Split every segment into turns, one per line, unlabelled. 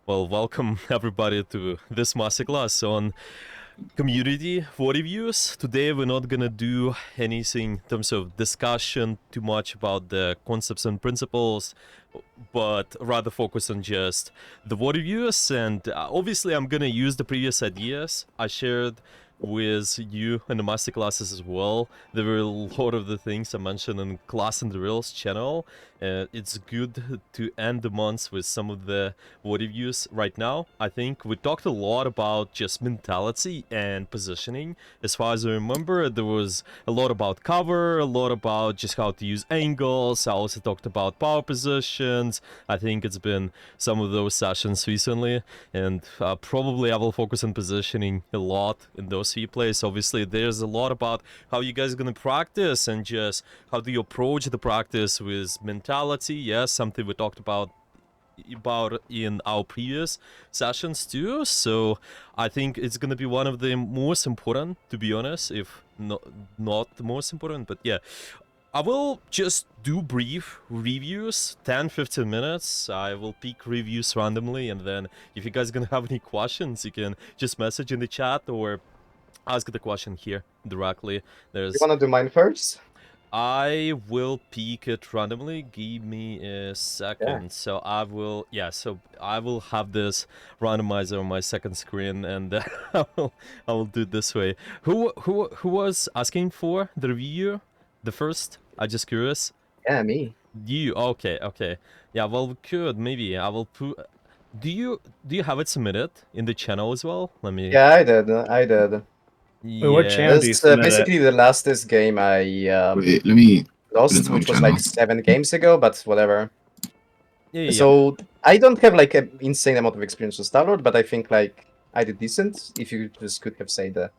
well, welcome everybody to this masterclass on community VOD reviews. Today we're not gonna do anything in terms of discussion too much about the concepts and principles, but rather focus on just the VOD reviews. And obviously I'm gonna use the previous ideas I shared with you in the masterclasses as well. There were a lot of the things I mentioned in Class and the Reels channel. It's good to end the months with some of the VOD reviews right now. I think we talked a lot about just mentality and positioning. As far as I remember, there was a lot about cover, a lot about just how to use angles. I also talked about power positions. I think it's been some of those sessions recently, and probably I will focus on positioning a lot in those replays. Obviously, there's a lot about how you guys are gonna practice and just how do you approach the practice with mentality. Yes, something we talked about in our previous sessions too. So I think it's gonna be one of the most important, to be honest, if not the most important. But yeah, I will just do brief reviews, 10-15 minutes. I will pick reviews randomly, and then if you guys are gonna have any questions, you can just message in the chat or ask the question here directly.
You wanna do mine first?
I will pick it randomly. Give me a second.
Yeah.
So I will, so I will have this randomizer on my second screen, and I will do it this way. Who was asking for the review? The first? I'm just curious.
Yeah, me.
You? Okay. Yeah. Well, we could maybe. I will put. Do you have it submitted in the channel as well? Let me.
Yeah, I did.
Yeah.
Wait, what channel do you submit
basically the last game I
Wait, let me
lost, which was like 7 games ago, but whatever.
Yeah.
So I don't have like an insane amount of experience with Star-Lord, but I think like I did decent. If you just could have said a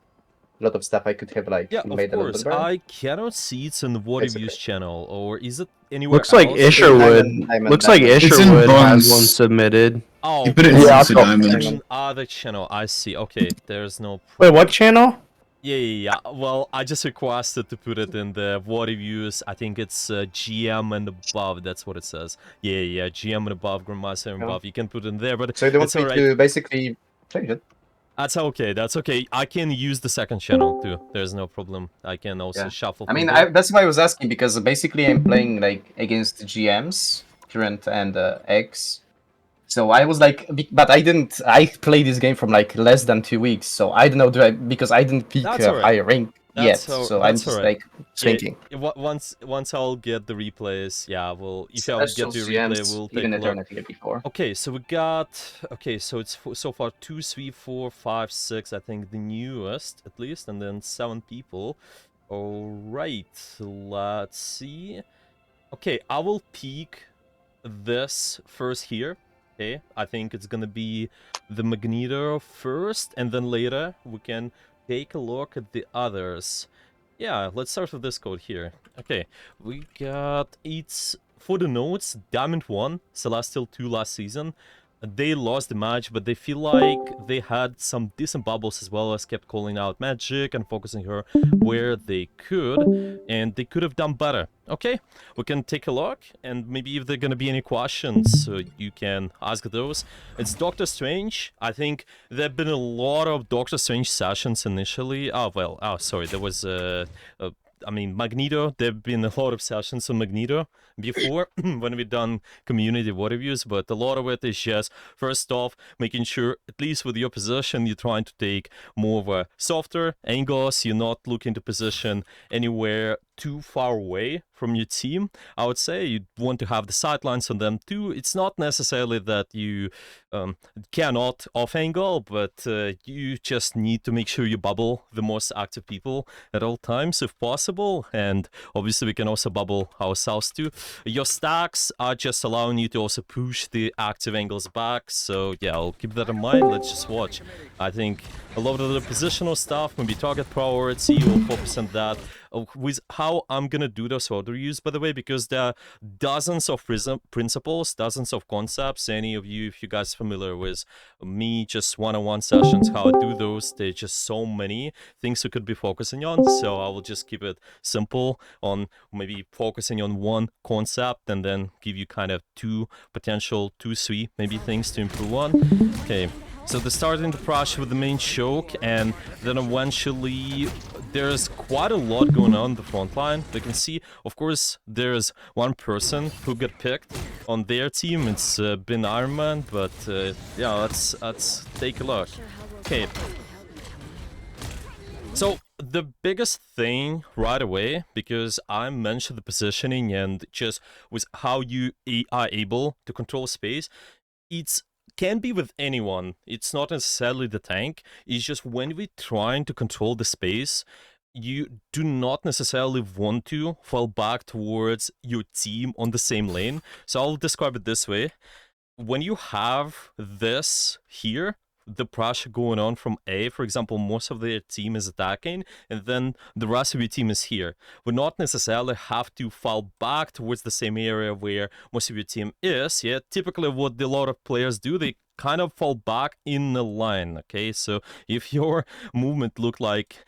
lot of stuff I could have like
Yeah,
made
of
a little
course.
bit better.
I cannot see it's in the VOD
It's
reviews
okay.
channel, or is it anywhere
Looks like
else?
Isherwood.
I'm
Looks like
It's in
Isherwood has
bronze.
one submitted.
Oh,
You put it
okay.
in
Yeah,
Sister
I'll-
Diamond.
In other channel, I see. Okay, there's no
Wait, what channel?
Yeah. Well, I just requested to put it in the VOD reviews. I think it's GM and above. That's what it says. Yeah. GM and above, Grandmaster and
Yeah.
above. You can put it in there, but
So you want
it's
me
alright.
to basically change it?
That's okay. I can use the second channel too. There's no problem. I can also
Yeah.
shuffle.
I mean,
from there.
that's why I was asking, because basically I'm playing like against GMs, current and X. So I was like, but I played this game from like less than 2 weeks, so I don't know, because I didn't peak
That's alright.
higher rank yet, so I'm
that's
just
alright.
like thinking.
Once I'll get the replays, if I'll get the replay, we'll take a look.
Before.
Okay, so we got. Okay, so it's so far 2, 3, 4, 5, 6. I think the newest, at least, and then 7 people. All right, let's see. Okay, I will peek this first here. Okay, I think it's gonna be the Magneto first, and then later we can take a look at the others. Yeah, let's start with this code here. Okay, we got it's for the notes, Diamond 1, Celestial 2 last season. They lost the match, but they feel like they had some decent bubbles as well, as kept calling out Magic and focusing her where they could, and they could have done better. Okay, we can take a look, and maybe if there are gonna be any questions, you can ask those. It's Doctor Strange. I think there have been a lot of Doctor Strange sessions initially. Sorry, there was Magneto. There have been a lot of sessions on Magneto before when we've done community VOD reviews, but a lot of it is just, first off, making sure, at least with your position, you're trying to take more of a softer angles. You're not looking to position anywhere too far away from your team. I would say you want to have the sidelines on them too. It's not necessarily that you cannot off angle, but you just need to make sure you bubble the most active people at all times if possible, and obviously we can also bubble ourselves too. Your stacks are just allowing you to also push the active angles back, so yeah, I'll keep that in mind. Let's just watch. I think a lot of the positional stuff, maybe target priority, we'll focus on that. with how I'm gonna do those VOD reviews, by the way, because there are dozens of principles, dozens of concepts. Any of you, if you guys familiar with me, just one-on-one sessions, how I do those, there's just so many things we could be focusing on. So I will just keep it simple on maybe focusing on one concept and then give you kind of two, 3 maybe things to improve on. Okay. So they're starting the brush with the main choke, and then eventually there's quite a lot going on the front line. They can see, of course, there's one person who got picked on their team. It's been Iron Man, but yeah, let's take a look. Okay. So the biggest thing right away, because I mentioned the positioning and just with how you are able to control space, it's can be with anyone. It's not necessarily the tank. It's just when we're trying to control the space, you do not necessarily want to fall back towards your team on the same lane. So I'll describe it this way. When you have this here, the pressure going on from A, for example, most of their team is attacking, and then the rest of your team is here. We not necessarily have to fall back towards the same area where most of your team is. Yeah, typically what a lot of players do, they kind of fall back in the line. Okay, so if your movement looked like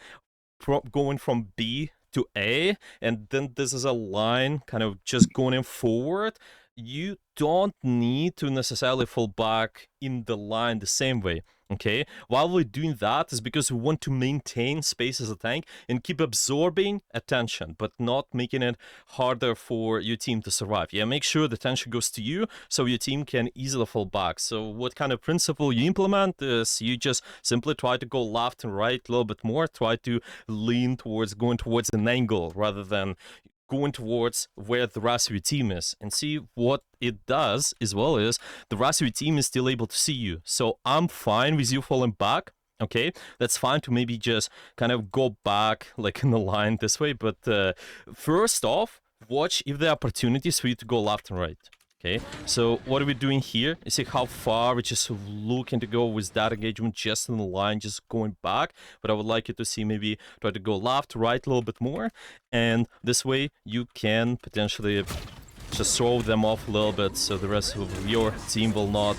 going from B to A, and then this is a line kind of just going forward, you don't need to necessarily fall back in the line the same way. Okay, while we're doing that is because we want to maintain space as a tank and keep absorbing attention, but not making it harder for your team to survive. Yeah, make sure the attention goes to you so your team can easily fall back. So what kind of principle you implement is you just simply try to go left and right a little bit more, try to lean towards going towards an angle rather than going towards where the rest of your team is, and see what it does as well is the rest of your team is still able to see you. So I'm fine with you falling back. Okay, that's fine to maybe just kind of go back like in the line this way, but first off, watch if there are opportunities for you to go left and right. Okay, so what are we doing here? You see how far we're just looking to go with that engagement just in the line, just going back. But I would like you to see maybe try to go left, right a little bit more. And this way you can potentially just throw them off a little bit so the rest of your team will not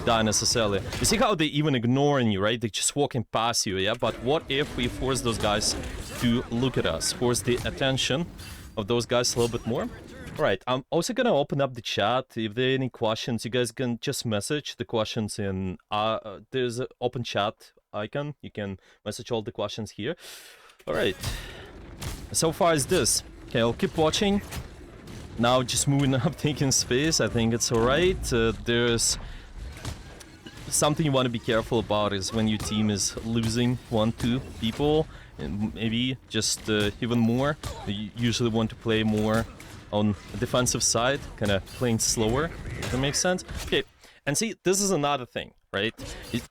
die necessarily. You see how they even ignoring you, right? They're just walking past you, yeah? But what if we force those guys to look at us? Force the attention of those guys a little bit more? Right, I'm also gonna open up the chat. If there are any questions, you guys can just message the questions in there's an open chat icon. You can message all the questions here. All right, so far as this. Okay, I'll keep watching. Now just moving up, taking space. I think it's all right. There's something you want to be careful about is when your team is losing 1-2 people, and maybe just even more. You usually want to play more on the defensive side, kind of playing slower, if that makes sense. Okay, and see, this is another thing, right?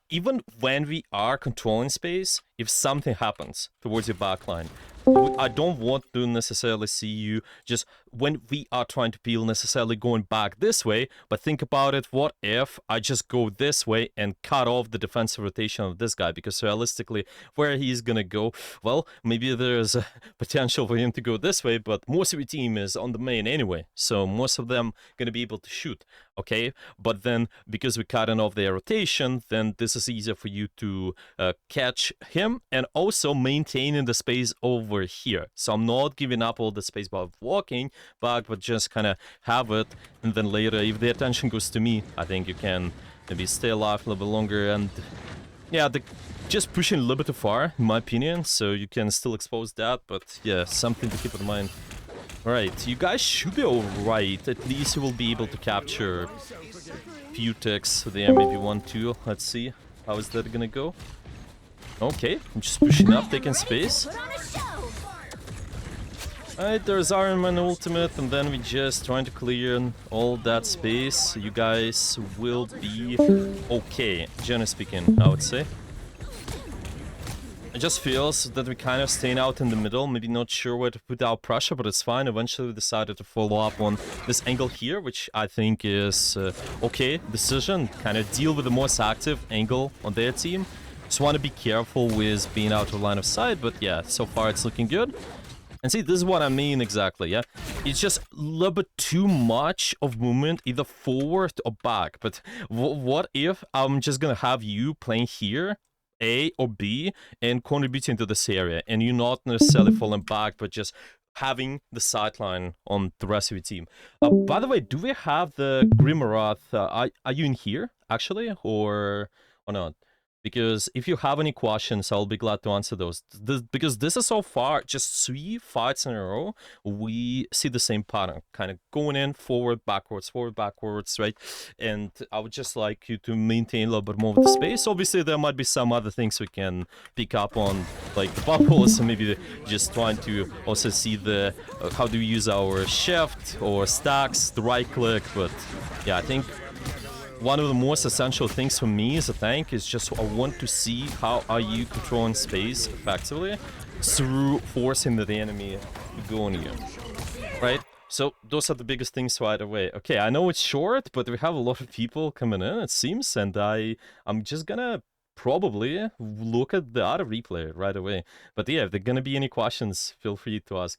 Even when we are controlling space, if something happens towards your backline, I don't want to necessarily see you just, when we are trying to peel, necessarily going back this way, but think about it, what if I just go this way and cut off the defensive rotation of this guy? Because realistically, where he's gonna go, well, maybe there's a potential for him to go this way, but most of your team is on the main anyway, so most of them gonna be able to shoot, okay? But then, because we're cutting off their rotation, then this is easier for you to catch him, and also maintaining the space over here. So I'm not giving up all the space by walking back, but just kind of have it, and then later, if the attention goes to me, I think you can maybe stay alive a little bit longer. And yeah, just pushing a little bit too far, in my opinion, so you can still expose that, but yeah, something to keep in mind. Alright, you guys should be alright. At least you will be able to capture a few ticks there, maybe 1-2. Let's see, how is that gonna go? Okay, I'm just pushing up, taking space. Alright, there's Iron Man ultimate, and then we just trying to clear all that space. You guys will be okay, generally speaking, I would say. It just feels that we kind of staying out in the middle, maybe not sure where to put our pressure, but it's fine. Eventually we decided to follow up on this angle here, which I think is okay decision. Kind of deal with the most active angle on their team. Just want to be careful with being out of line of sight, but yeah, so far it's looking good. And see, this is what I mean exactly, yeah? It's just a little bit too much of movement, either forward or back. But what if I'm just gonna have you playing here, A or B, and contributing to this area, and you're not necessarily falling back, but just having the sideline on the rest of your team. By the way, do we have the Grimarath? Are you in here, actually, or not? Because if you have any questions, I'll be glad to answer those. Because this is so far just 3 fights in a row, we see the same pattern, kind of going in, forward, backwards, right? And I would just like you to maintain a little bit more of the space. Obviously, there might be some other things we can pick up on, like the bubbles, and maybe just trying to also see the how do we use our shift or stacks, the right click. But yeah, I think one of the most essential things for me as a tank is just I want to see how are you controlling space effectively through forcing the enemy to go on you, right? So those are the biggest things right away. Okay, I know it's short, but we have a lot of people coming in, it seems, and I'm just gonna probably look at the other replay right away. But yeah, if there are gonna be any questions, feel free to ask.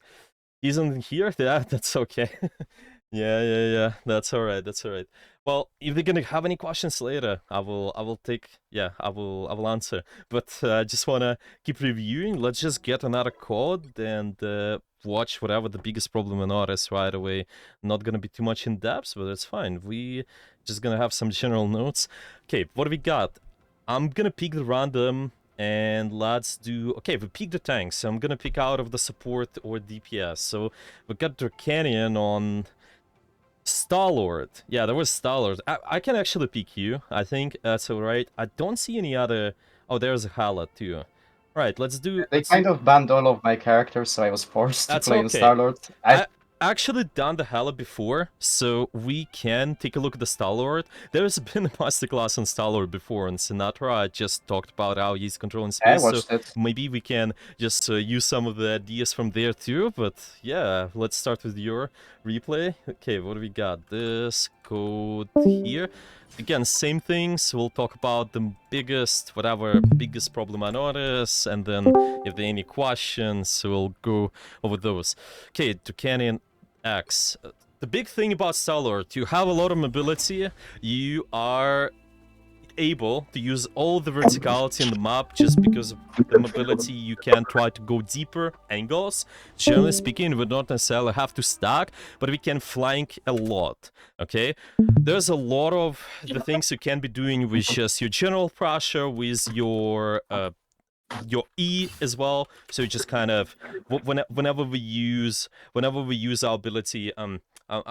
Isn't here? Yeah, that's okay. Yeah. That's all right. Well, if they're gonna have any questions later, I will take. Yeah, I will answer. But I just wanna keep reviewing. Let's just get another code and watch whatever the biggest problem in art is right away. Not gonna be too much in depth, but it's fine. We just gonna have some general notes. Okay, what do we got? I'm gonna pick the random. And let's do... Okay, we picked the tanks, so I'm gonna pick out of the support or DPS. So we got Dracanian on Star-Lord. Yeah, there was Star-Lord. I can actually pick you. I think that's alright. I don't see any other... Oh, there's a Hala too. Right, let's do...
They kind of banned all of my characters, so I was forced to
That's
play on
okay.
Star-Lord.
I actually done the Hala before, so we can take a look at the Star-Lord. There's been a masterclass on Star-Lord before on Sinatra. I just talked about how he's controlling
I
space,
watched
so
it.
maybe we can just use some of the ideas from there too. But yeah, let's start with your replay. Okay, what do we got? This code here. Again, same things. We'll talk about the biggest problem I notice, and then if there are any questions, we'll go over those. Okay, to Canyon X. The big thing about Star-Lord, you have a lot of mobility. You are able to use all the verticality in the map just because of the mobility. You can try to go deeper angles. Generally speaking, we don't necessarily have to stack, but we can flank a lot. Okay, there's a lot of the things you can be doing with just your general pressure, with your E as well. So you just kind of whenever we use our ability, I'm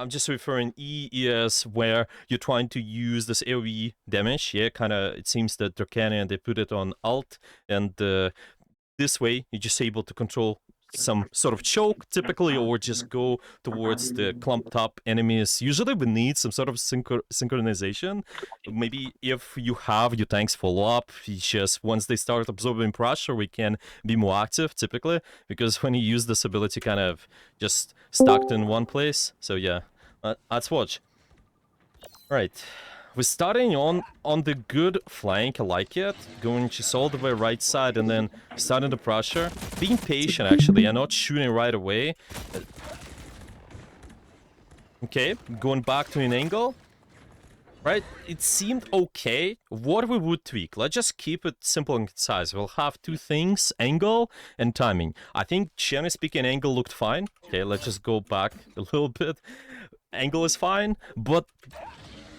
just referring E is where you're trying to use this AoE damage. Yeah, kind of. It seems that Dracanian, they put it on alt, and this way you're just able to control some sort of choke typically, or just go towards the clumped up enemies. Usually we need some sort of synchronization. Maybe if you have your tanks follow up, just once they start absorbing pressure, we can be more active typically, because when you use this ability kind of just stuck in one place. So yeah, let's watch. Right, we're starting on the good flank. I like it. Going just all the way right side and then starting the pressure. Being patient actually and not shooting right away. Okay, going back to an angle. Right, it seemed okay. What we would tweak, let's just keep it simple and concise. We'll have 2 things, angle and timing. I think generally speaking, angle looked fine. Okay, let's just go back a little bit. Angle is fine, but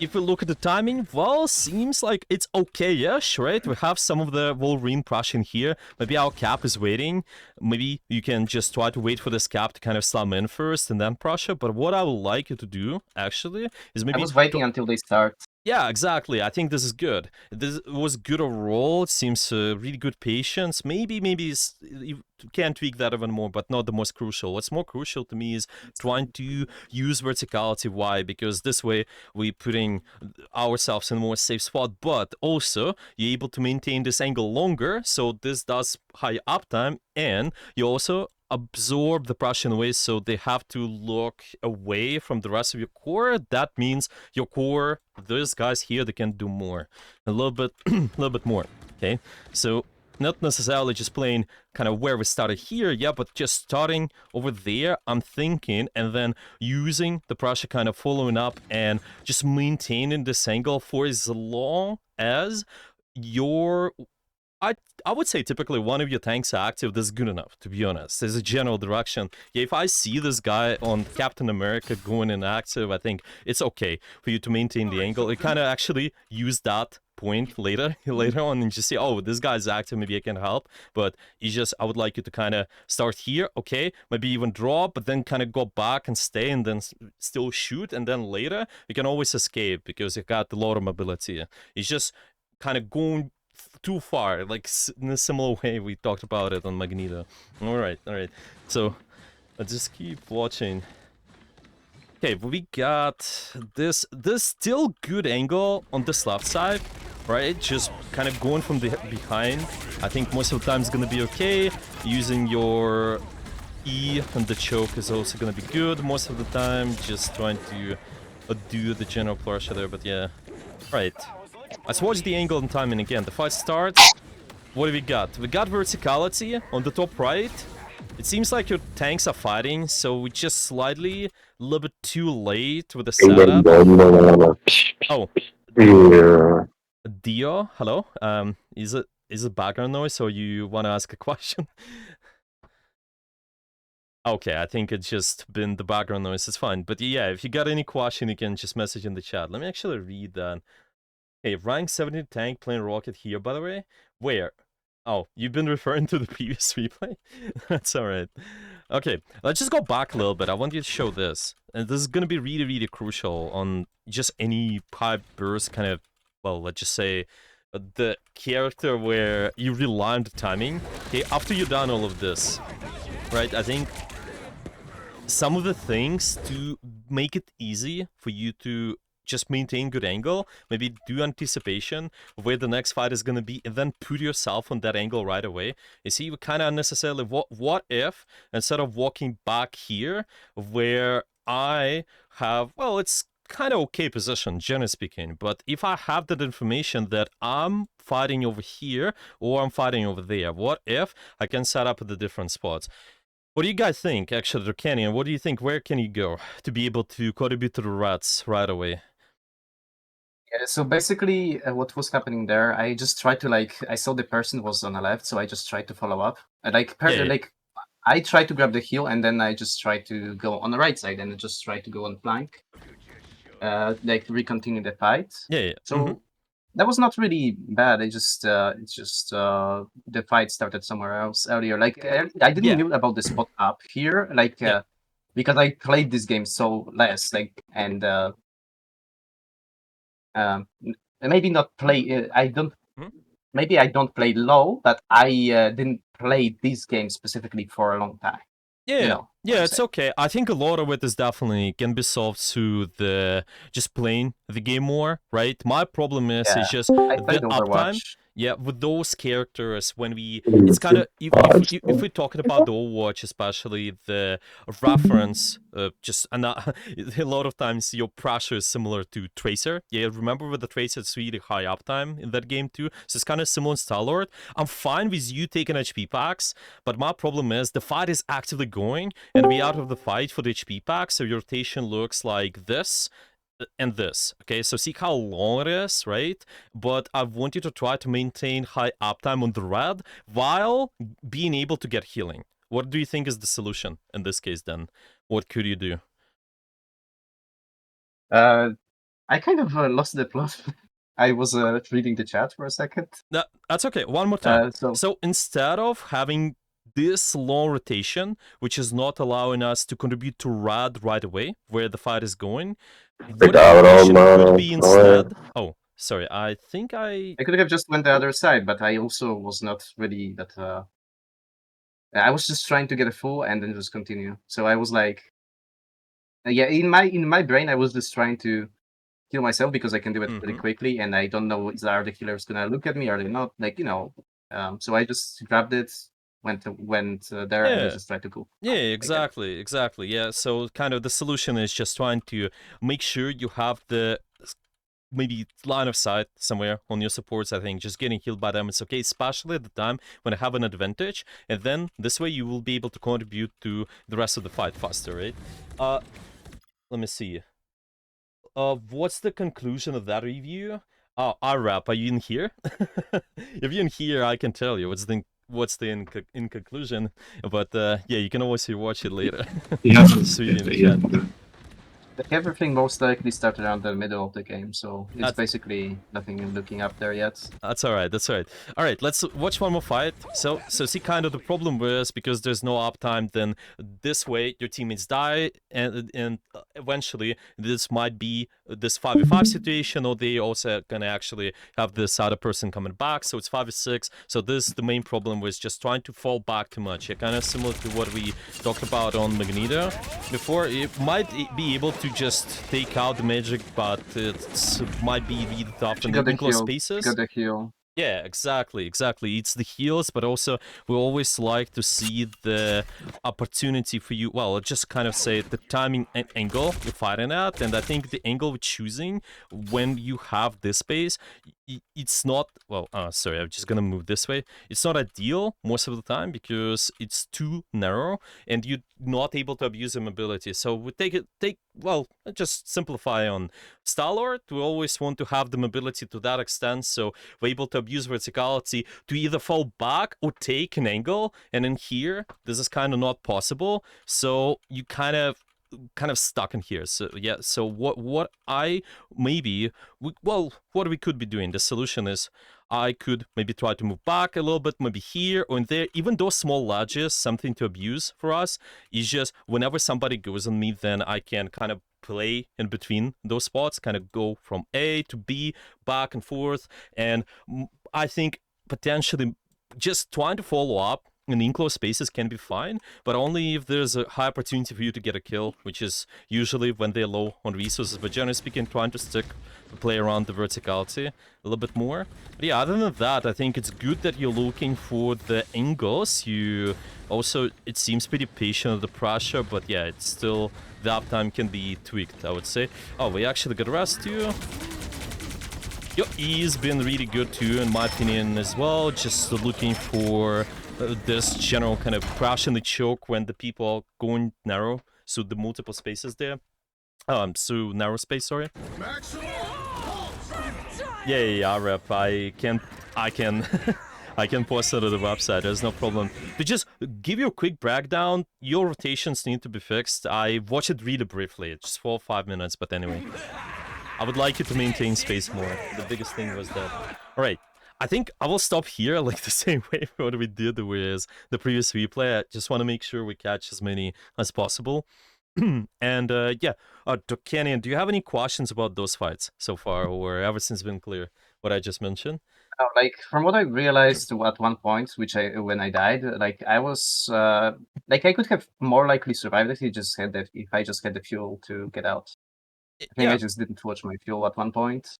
if we look at the timing, well, seems like it's okay-ish, right? We have some of the Wolverine pressure in here. Maybe our cap is waiting. Maybe you can just try to wait for this cap to kind of slam in first and then pressure. But what I would like you to do, actually, is maybe...
I was waiting until they start.
Yeah, exactly. I think this is good. This was good overall. It seems really good patience. Maybe you can tweak that even more, but not the most crucial. What's more crucial to me is trying to use verticality. Why? Because this way we're putting ourselves in a more safe spot, but also you're able to maintain this angle longer, so this does high uptime, and you also absorb the pressure in a way so they have to look away from the rest of your core. That means your core, those guys here, they can do more, a little bit more. Okay, so not necessarily just playing kind of where we started here, yeah, but just starting over there, I'm thinking, and then using the pressure, kind of following up and just maintaining this angle for as long as your I would say typically one of your tanks are active. That's good enough, to be honest. There's a general direction. Yeah, if I see this guy on Captain America going inactive, I think it's okay for you to maintain the angle. You kind of actually use that point later on and just say, oh, this guy's active, maybe I can help. But it's just, I would like you to kind of start here, okay, maybe even draw, but then kind of go back and stay and then still shoot, and then later you can always escape because you got a lot of mobility. It's just kind of going too far, like in a similar way we talked about it on Magneto. All right. So let's just keep watching. Okay, we got this still good angle on this left side, right? Just kind of going from the behind. I think most of the time it's gonna be okay. Using your E and the choke is also gonna be good most of the time. Just trying to do the general pressure there, but yeah. Right. Let's watch the angle and timing again. The fight starts. What do we got? We got verticality on the top right. It seems like your tanks are fighting, so we just slightly a little bit too late with the setup. Oh,
Yeah.
Dio, hello. Is it background noise or you want to ask a question? Okay, I think it's just been the background noise. It's fine. But yeah, if you got any question, you can just message in the chat. Let me actually read that. Hey, rank 70 tank playing rocket here, by the way. Where? Oh, you've been referring to the previous replay? That's alright. Okay, let's just go back a little bit. I want you to show this. And this is going to be really, really crucial on just any pipe burst kind of, well, let's just say the character where you rely on the timing. Okay, after you've done all of this, right, I think some of the things to make it easy for you to just maintain good angle, maybe do anticipation of where the next fight is going to be, and then put yourself on that angle right away. You see, you kind of unnecessarily, what if, instead of walking back here, where I have, well, it's kind of okay position, generally speaking, but if I have that information that I'm fighting over here, or I'm fighting over there, what if I can set up at the different spots? What do you guys think, actually, Dracanian? What do you think? Where can you go to be able to contribute to the rats right away?
Yeah, so basically, what was happening there, I just tried to I saw the person was on the left, so I just tried to follow up.
Yeah.
I tried to grab the heel, and then I just tried to go on the right side, and just tried to go on flank, recontinue the fight.
Yeah.
So that was not really bad. It's just the fight started somewhere else earlier. I didn't
Yeah.
knew about the spot up here,
Yeah.
because I played this game so less, and maybe not play. I don't.
Mhm.
Maybe I don't play low, but I didn't play this game specifically for a long time.
Yeah,
You know what
yeah,
I'm
it's
saying.
okay. I think a lot of it is definitely can be solved through the just playing the game more, right? My problem is
Yeah,
just
I
the
played
uptime.
Overwatch.
Yeah, with those characters, when it's kind of if we're talking about the Overwatch, especially the reference, just and a lot of times your pressure is similar to Tracer. Yeah, remember with the Tracer, it's really high uptime in that game too. So it's kind of similar in Star-Lord. I'm fine with you taking HP packs, but my problem is the fight is actively going, and we out of the fight for the HP pack, so your rotation looks like this and this. Okay, so see how long it is, right? But I want you to try to maintain high uptime on the red while being able to get healing. What do you think is the solution in this case then? What could you do?
I kind of lost the plot. I was reading the chat for a second.
That's okay. One more time.
So
So instead of having this long rotation, which is not allowing us to contribute to red right away, where the fight is going, what rotation could be instead? Oh, sorry. I think
I could have just went the other side, but I also was not really that. I was just trying to get a full and then just continue. So I was yeah, in my brain, I was just trying to kill myself because I can do it pretty quickly, and I don't know are the killers gonna look at me, are they not? So I just grabbed it, went there, and I
Yeah.
just tried to go.
Yeah, exactly. Yeah, so kind of the solution is just trying to make sure you have the maybe line of sight somewhere on your supports. I think just getting healed by them is okay, especially at the time when I have an advantage, and then this way you will be able to contribute to the rest of the fight faster, right? Let me see. What's the conclusion of that review? Oh, RAP, are you in here? If you're in here, I can tell you what's the in conclusion. But yeah, you can always rewatch it later.
Yeah.
Sweet in the chat.
Like, everything most likely started around the middle of the game, so it's
That's-
basically nothing looking up there yet.
That's alright, that's alright. Alright, let's watch one more fight. So see, kind of the problem was, because there's no uptime, then this way your teammates die, and eventually this might be this 5v5 situation, or they also gonna actually have this other person coming back, so it's 5v6. So the main problem was just trying to fall back too much. Yeah, kind of similar to what we talked about on Magneto before. It might be able to just take out the magic, but it might be really tough in the enclosed spaces.
Got the heal.
Yeah, exactly. It's the heals, but also we always like to see the opportunity for you. Well, let's just kind of say the timing angle you're fighting at, and I think the angle we're choosing when you have this space, it's not, well, sorry, I'm just gonna move this way. It's not ideal most of the time because it's too narrow and you're not able to abuse the mobility. So we well, just simplify on Star-Lord. We always want to have the mobility to that extent, so we're able to abuse verticality to either fall back or take an angle. And in here, this is kind of not possible. So you kind of stuck in here. So yeah, so what we could be doing, the solution is I could maybe try to move back a little bit, maybe here or in there. Even those small ledges, something to abuse for us is just whenever somebody goes on me, then I can kind of play in between those spots, kind of go from A to B, back and forth. And I think potentially just trying to follow up in enclosed spaces can be fine, but only if there's a high opportunity for you to get a kill, which is usually when they're low on resources. But generally speaking, trying to play around the verticality a little bit more. But yeah, other than that, I think it's good that you're looking for the angles. You also, it seems pretty patient with the pressure, but yeah, it's still, the uptime can be tweaked, I would say. Oh, we actually got rest too. Your E's been really good too, in my opinion, as well. Just looking for this general kind of crash in the choke when the people are going narrow, so the multiple spaces there. So narrow space, sorry. Yeah, rep. I can I can post it to the website, there's no problem. To just give you a quick breakdown, your rotations need to be fixed. I watched it really briefly, just 4 or 5 minutes, but anyway. I would like you to maintain space more. The biggest thing was that. Alright, I think I will stop here, like the same way what we did with the previous replay. I just want to make sure we catch as many as possible. And yeah, Kenny, do you have any questions about those fights so far, or everything's been clear, what I just mentioned?
Like, from what I realized at one point, when I died, like, I was like, I could have more likely survived if if I just had the fuel to get out. I think I just didn't watch my fuel at one point.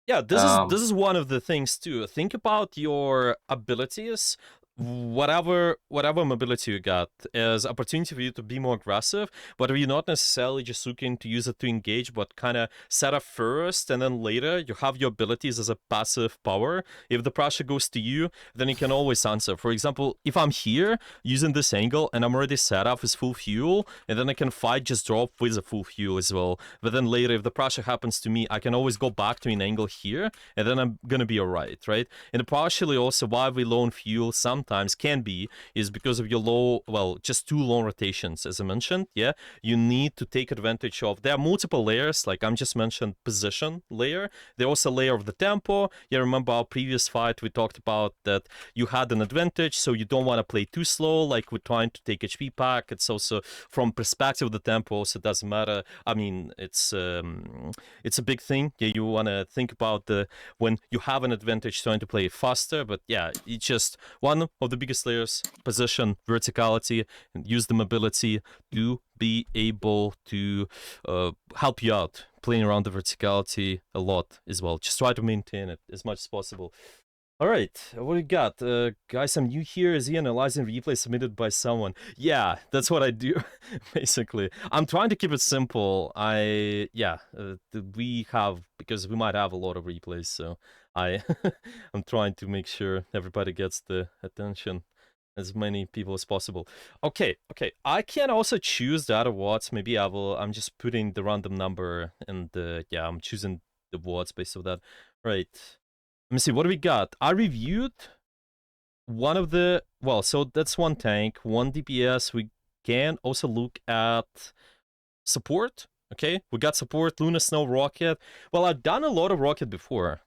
Yeah, this is one of the things too. Think about your abilities. Whatever mobility you got is opportunity for you to be more aggressive, but you're not necessarily just looking to use it to engage, but kind of set up first, and then later you have your abilities as a passive power. If the pressure goes to you, then you can always answer. For example, if I'm here using this angle and I'm already set up with full fuel, and then I can fight just drop with a full fuel as well. But then later, if the pressure happens to me, I can always go back to an angle here, and then I'm gonna be alright, right? And partially also why we low on fuel sometimes can be is because of your low, well, just too long rotations, as I mentioned. Yeah, you need to take advantage of, there are multiple layers, like I'm just mentioned position layer. There's also a layer of the tempo. Yeah, remember our previous fight, we talked about that you had an advantage, so you don't want to play too slow, like we're trying to take HP pack. It's also from perspective of the tempo, so it doesn't matter. I mean, it's a big thing. Yeah, you want to think about when you have an advantage trying to play faster, but yeah, it's just one of the biggest layers, position, verticality, and use the mobility to be able to help you out playing around the verticality a lot as well. Just try to maintain it as much as possible. All right, what do you got? Guys, I'm new here. Is he analyzing replay submitted by someone? Yeah, that's what I do, basically. I'm trying to keep it simple. We have, because we might have a lot of replays, so I'm trying to make sure everybody gets the attention, as many people as possible. Okay, I can also choose the other words. Maybe I'm just putting the random number, and yeah, I'm choosing the words based on that. Right. Let me see, what do we got? I reviewed one of the... Well, so that's one tank, one DPS. We can also look at support, okay? We got support, Luna Snow, Rocket. Well, I've done a lot of Rocket before.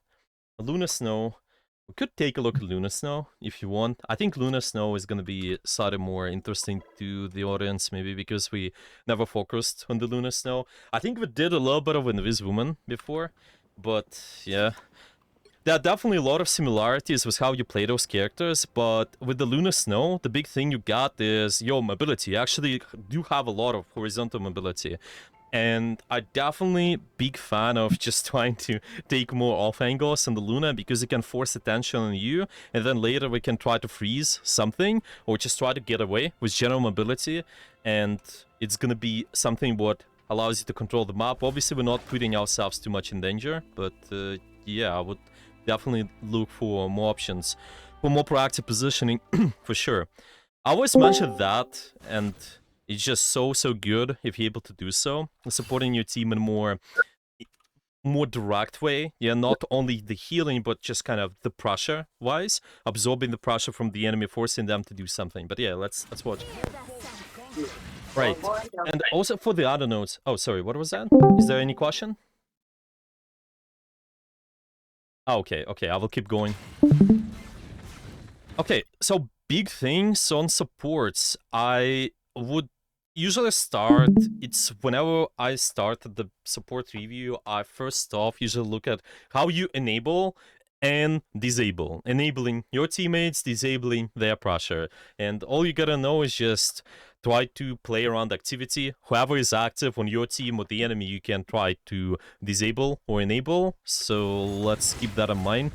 Luna Snow. We could take a look at Luna Snow if you want. I think Luna Snow is going to be slightly more interesting to the audience, maybe because we never focused on the Luna Snow. I think we did a little bit of Invis Woman before, but yeah. There are definitely a lot of similarities with how you play those characters, but with the Luna Snow, the big thing you got is your mobility. You actually do have a lot of horizontal mobility. And I definitely big fan of just trying to take more off angles on the Luna, because it can force attention on you, and then later we can try to freeze something, or just try to get away with general mobility, and it's gonna be something what allows you to control the map. Obviously we're not putting ourselves too much in danger, but yeah, I would definitely look for more options, for more proactive positioning, for sure. I always mention that, and it's just so good if you're able to do so, supporting your team in a more direct way. Yeah, not only the healing, but just kind of the pressure wise, absorbing the pressure from the enemy, forcing them to do something. But yeah, let's watch. Right, and also for the other nodes. Oh, sorry, what was that? Is there any question? Oh, okay, I will keep going. Okay, so big things on supports. I would usually start, it's whenever I start the support review, I first off usually look at how you enable and disable. Enabling your teammates, disabling their pressure. And all you gotta know is just try to play around activity. Whoever is active on your team or the enemy, you can try to disable or enable. So let's keep that in mind.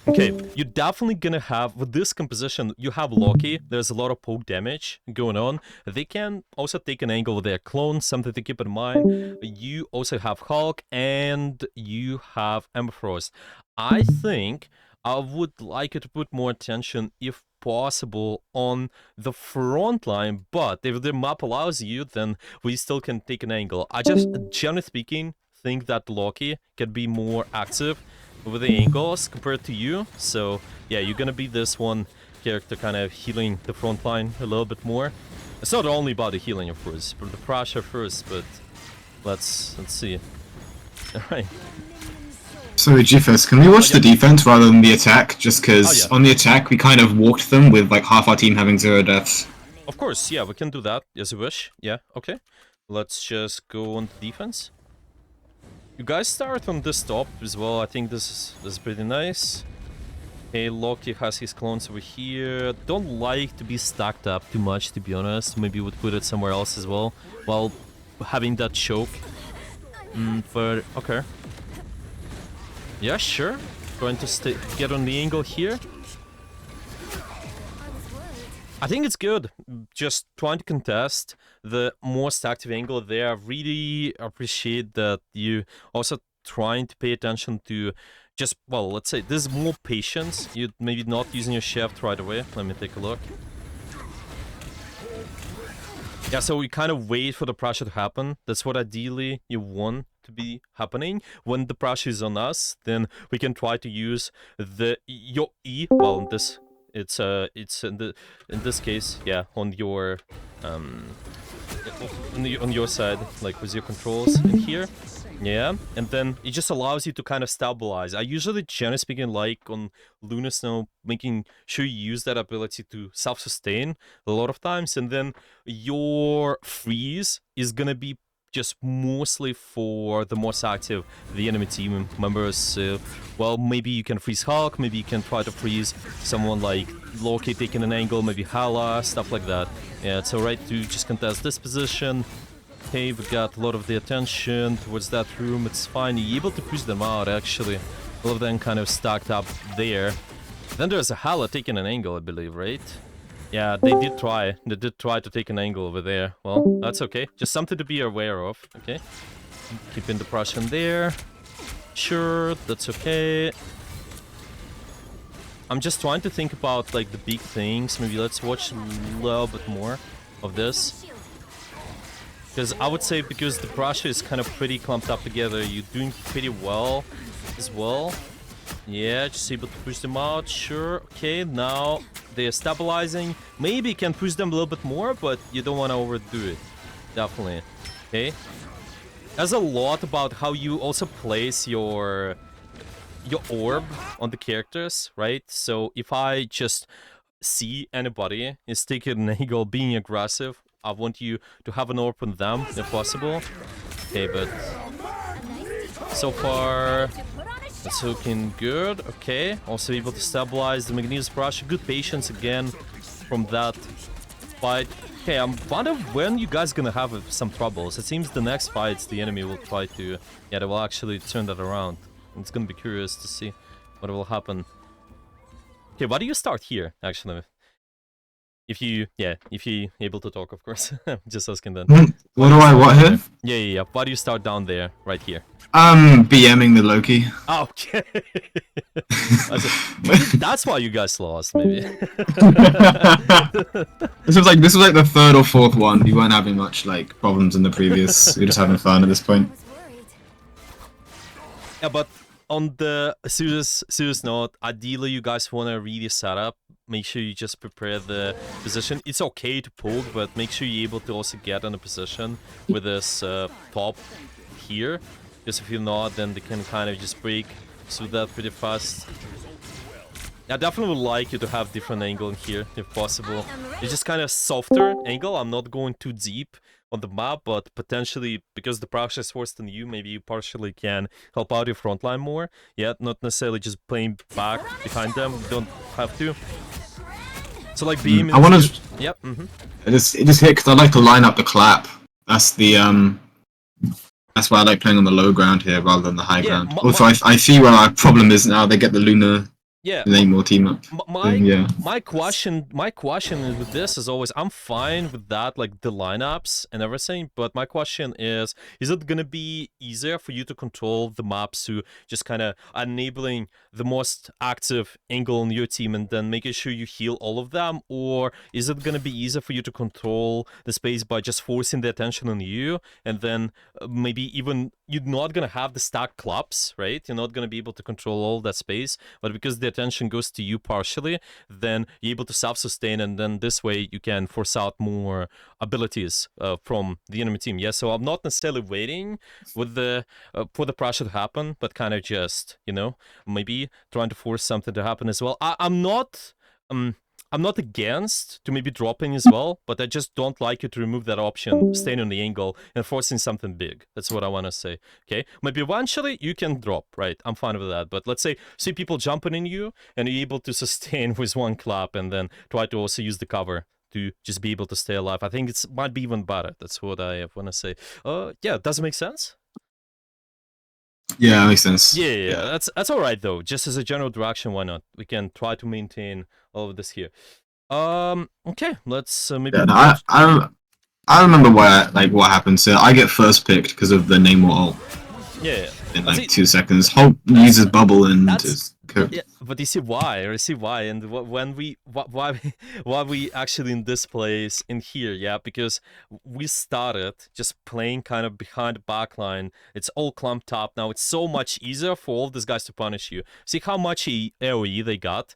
Okay, you're definitely gonna have, with this composition, you have Loki, there's a lot of poke damage going on. They can also take an angle with their clone, something to keep in mind. You also have Hulk, and you have Frost. I think I would like you to put more attention, if possible, on the front line, but if the map allows you, then we still can take an angle. I just, generally speaking, think that Loki can be more active with the angles compared to you, so yeah, you're gonna be this one character kind of healing the front line a little bit more. It's not only about the healing, of course, but the pressure first, but let's see. Alright.
So, Jiffus, can we watch the defense rather than the attack? Just because on the attack we kind of walked them with like half our team having 0 deaths.
Of course, yeah, we can do that as you wish. Yeah, okay. Let's just go on the defense. You guys start on this top as well. I think this is pretty nice. Okay, Loki has his clones over here. Don't like to be stacked up too much, to be honest. Maybe would put it somewhere else as well, while having that choke. But okay. Yeah, sure. Going to get on the angle here. I think it's good. Just trying to contest the most active angle there. I really appreciate that you also trying to pay attention to just, well, let's say there's more patience. You maybe not using your shaft right away. Let me take a look. Yeah, so we kind of wait for the pressure to happen. That's what ideally you want to be happening. When the pressure is on us, then we can try to use your E. Well, this it's in this case, yeah, on your on your side, like with your controls in here. Yeah, and then it just allows you to kind of stabilize. I usually, generally speaking, like on Luna Snow, making sure you use that ability to self-sustain a lot of times, and then your freeze is gonna be just mostly for the most active, the enemy team members. Well, maybe you can freeze Hulk, maybe you can try to freeze someone like Loki taking an angle, maybe Hala, stuff like that. Yeah, it's alright to just contest this position. Okay, we got a lot of the attention towards that room, it's fine. You're able to push them out, actually. All of them kind of stacked up there. Then there's a Hala taking an angle, I believe, right? Yeah, they did try. They did try to take an angle over there. Well, that's okay. Just something to be aware of, okay? Keeping the Prussian there. Sure, that's okay. I'm just trying to think about, like, the big things. Maybe let's watch a little bit more of this. Because I would say because the Prussia is kind of pretty clumped up together, you're doing pretty well as well. Yeah, just able to push them out. Sure, okay, now they're stabilizing. Maybe you can push them a little bit more, but you don't want to overdo it. Definitely. Okay. There's a lot about how you also place your orb on the characters, right? So if I just see anybody is taking an angle, being aggressive, I want you to have an orb on them if possible. Okay, but so far it's looking good. Okay, also able to stabilize the Magnesius Brush. Good patience again from that fight. Okay, I'm wondering when you guys gonna have some troubles. It seems the next fights the enemy will try to, yeah, they will actually turn that around. It's gonna be curious to see what will happen. Okay, why do you start here, actually? If you able to talk, of course. Just asking then.
What here?
Yeah. Why do you start down there, right here?
BMing the Loki.
Oh, okay. Maybe that's why you guys lost, maybe.
This was like the third or fourth one. You weren't having much like problems in the previous. You're just having fun at this point.
Yeah, but on the serious note, ideally you guys want to really set up. Make sure you just prepare the position. It's okay to poke, but make sure you're able to also get in a position with this top here. Because if you're not, then they can kind of just break through that pretty fast. I definitely would like you to have different angle in here, if possible. It's just kind of softer angle. I'm not going too deep on the map, but potentially, because the pressure is forced on you, maybe you partially can help out your front line more. Yeah, not necessarily just playing back behind them. You don't have to. So like beam.
I want to.
Yep.
It just hit because I like to line up the clap. That's the That's why I like playing on the low ground here rather than the high ground. Also, I see where our problem is now. They get the Lunar.
Yeah,
Namor team up.
My question with this is always, I'm fine with that, like the lineups and everything, but my question is it gonna be easier for you to control the maps to just kind of enabling the most active angle on your team and then making sure you heal all of them, or is it gonna be easier for you to control the space by just forcing the attention on you, and then maybe even you're not gonna have the stack clubs, right? You're not gonna be able to control all that space, but because the attention goes to you partially, then you're able to self-sustain, and then this way you can force out more abilities from the enemy team. Yeah, so I'm not necessarily waiting with the for the pressure to happen, but kind of just, you know, maybe trying to force something to happen as well. I'm not against to maybe dropping as well, but I just don't like you to remove that option, staying on the angle and forcing something big. That's what I want to say, okay? Maybe eventually you can drop, right? I'm fine with that, but let's say see people jumping in you and you're able to sustain with one clap and then try to also use the cover to just be able to stay alive. I think it might be even better. That's what I want to say. Yeah, does it make sense?
Yeah, that makes sense.
Yeah. That's all right though. Just as a general direction, why not? We can try to maintain all of this here. Okay, let's maybe.
Yeah, no, I remember what happened. So I get first picked because of the Namor ult.
Yeah.
In like 2 seconds, Hulk uses bubble and is cooked.
Yeah, but you see why? And why we actually in this place in here? Yeah, because we started just playing kind of behind the back line. It's all clumped up now. It's so much easier for all these guys to punish you. See how much AOE they got,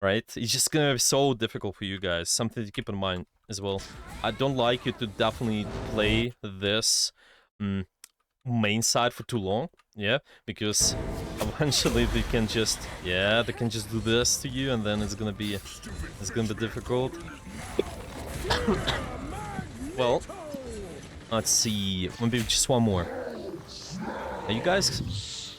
right? It's just gonna be so difficult for you guys. Something to keep in mind as well. I don't like you to definitely play this main side for too long, yeah, because eventually they can just do this to you, and then it's gonna be difficult. Well, let's see, maybe just one more. Are you guys?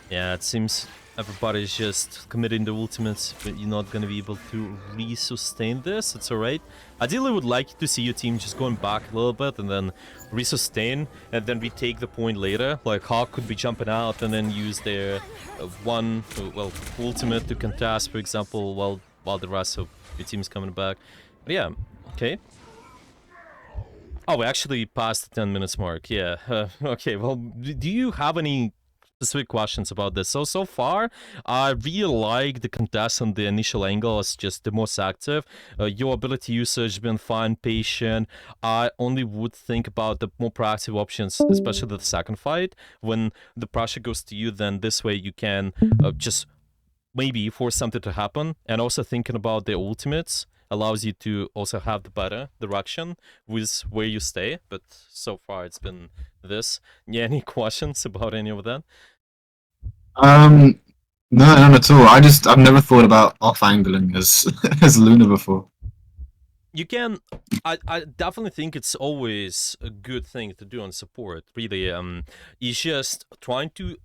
Yeah, it seems everybody's just committing the ultimates, but you're not gonna be able to resustain this. It's alright. Ideally, would like to see your team just going back a little bit and then resustain and then retake the point later. Like Hawk could be jumping out and then use their ultimate to contest, for example, while the rest of your team's coming back. But yeah, okay. Oh, we actually passed the 10 minutes mark. Yeah. Okay. Well, do you have any specific questions about this? So far, I really like the contest on the initial angle as just the most active. Your ability usage been fine, patient. I only would think about the more proactive options, especially the second fight. When the pressure goes to you, then this way you can just maybe force something to happen. And also thinking about the ultimates allows you to also have the better direction with where you stay. But so far it's been this. Yeah, any questions about any of that?
No, none at all. I've never thought about off angling as as Luna before.
You can. I definitely think it's always a good thing to do on support. Really, it's just trying to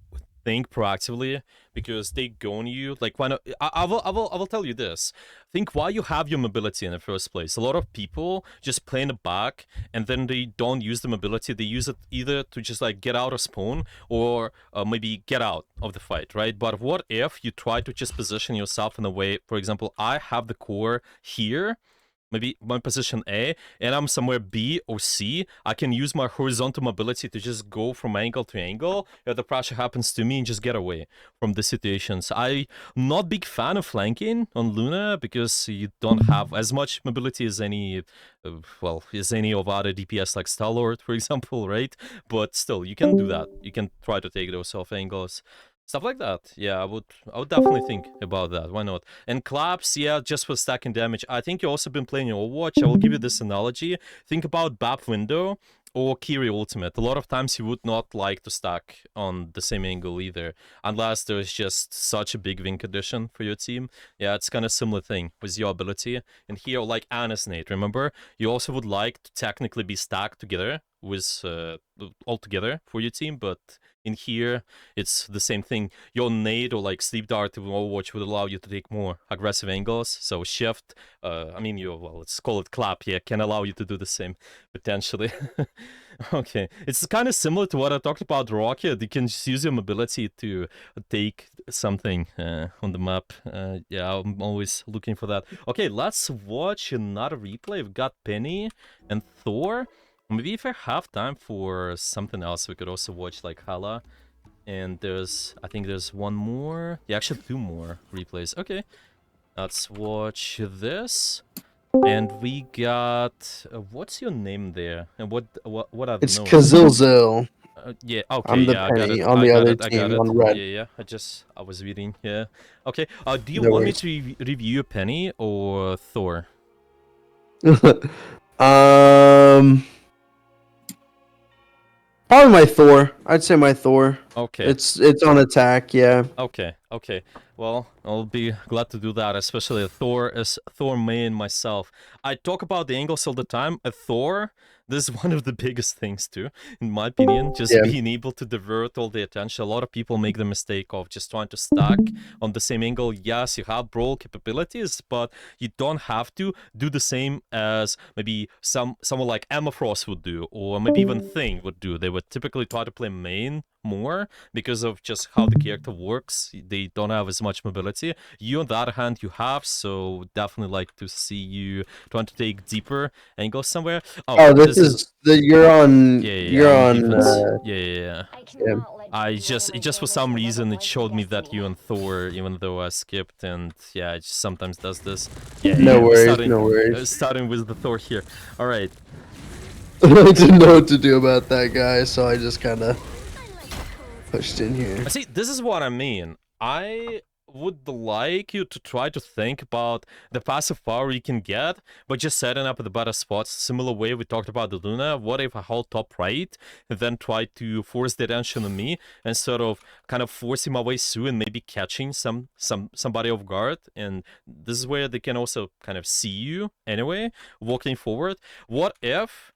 think proactively because they go on you. Like when I will tell you this. Think why you have your mobility in the first place. A lot of people just play in the back and then they don't use the mobility. They use it either to just like get out of spawn or maybe get out of the fight, right? But what if you try to just position yourself in a way? For example, I have the core here. Maybe my position A, and I'm somewhere B or C, I can use my horizontal mobility to just go from angle to angle if the pressure happens to me and just get away from the situations. I'm not big fan of flanking on Luna because you don't have as much mobility as any, as any of other DPS like Star-Lord, for example, right? But still, you can do that. You can try to take those off angles. Stuff like that. Yeah, I would definitely think about that. Why not? And claps, yeah, just for stacking damage. I think you've also been playing Overwatch. I will give you this analogy. Think about BAP window or Kiri ultimate. A lot of times you would not like to stack on the same angle either, unless there's just such a big win condition for your team. Yeah, it's kind of similar thing with your ability. And here, like Anna's nade, remember? You also would like to technically be stacked together with all together for your team, but in here it's the same thing. Your nade or like sleep dart in Overwatch would allow you to take more aggressive angles, so shift let's call it clap, yeah, can allow you to do the same potentially. Okay, it's kind of similar to what I talked about Rocket. You can just use your mobility to take something on the map. Yeah, I'm always looking for that. Okay, let's watch another replay. We've got Penny and Thor. Maybe if I have time for something else, we could also watch like Hala. And I think there's one more. Yeah, actually 2 more replays. Okay, let's watch this. And we got what's your name there? And what are the
It's
notes?
Kazilzil.
Yeah. Okay.
I'm the
Yeah, I got
Penny
it.
on
I
the
got
other
it. I
team
got it.
on red.
Yeah. I was reading. Yeah. Okay. Do you
No
want me
worries.
to review Penny or Thor?
Probably my Thor. I'd say my Thor.
Okay.
It's on attack, yeah.
Okay. Well, I'll be glad to do that, especially Thor as Thor main myself. I talk about the angles all the time. Thor, this is one of the biggest things too, in my opinion, just
Yeah.
being able to divert all the attention. A lot of people make the mistake of just trying to stack on the same angle. Yes, you have brawl capabilities, but you don't have to do the same as maybe someone like Emma Frost would do, or maybe even Thing would do. They would typically try to play main more because of just how the character works. They don't have as much mobility. You, on the other hand, you have, so definitely like to see you trying to take deeper angles somewhere.
Oh, this is the you're on.
Yeah,
You're on.
defense. Yeah. It just for some reason it showed me that you and Thor, even though I skipped, and yeah, it just sometimes does this. Yeah,
No worries,
starting,
no worries.
Starting with the Thor here. All right.
I didn't know what to do about that guy, so I just kind of pushed in here.
See, this is what I mean. I would like you to try to think about the passive power you can get by just setting up at the better spots. Similar way we talked about the Luna. What if I hold top right and then try to force the attention on me and sort of kind of forcing my way through and maybe catching somebody off guard? And this is where they can also kind of see you anyway, walking forward. What if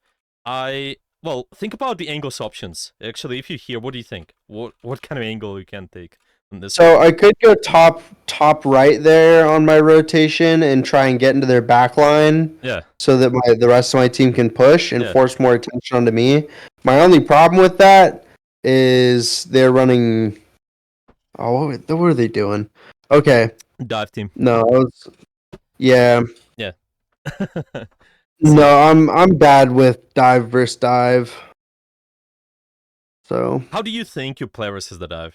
well, think about the angles options. Actually, if you're here, what do you think? What kind of angle you can take? in this
So I could go top right there on my rotation and try and get into their back line
Yeah.
so that the rest of my team can push and
Yeah.
force more attention onto me. My only problem with that is they're running. Oh, what were they doing? Okay,
Dive team.
no, yeah,
Yeah.
no, I'm bad with dive versus dive. So
How do you think you play versus the dive?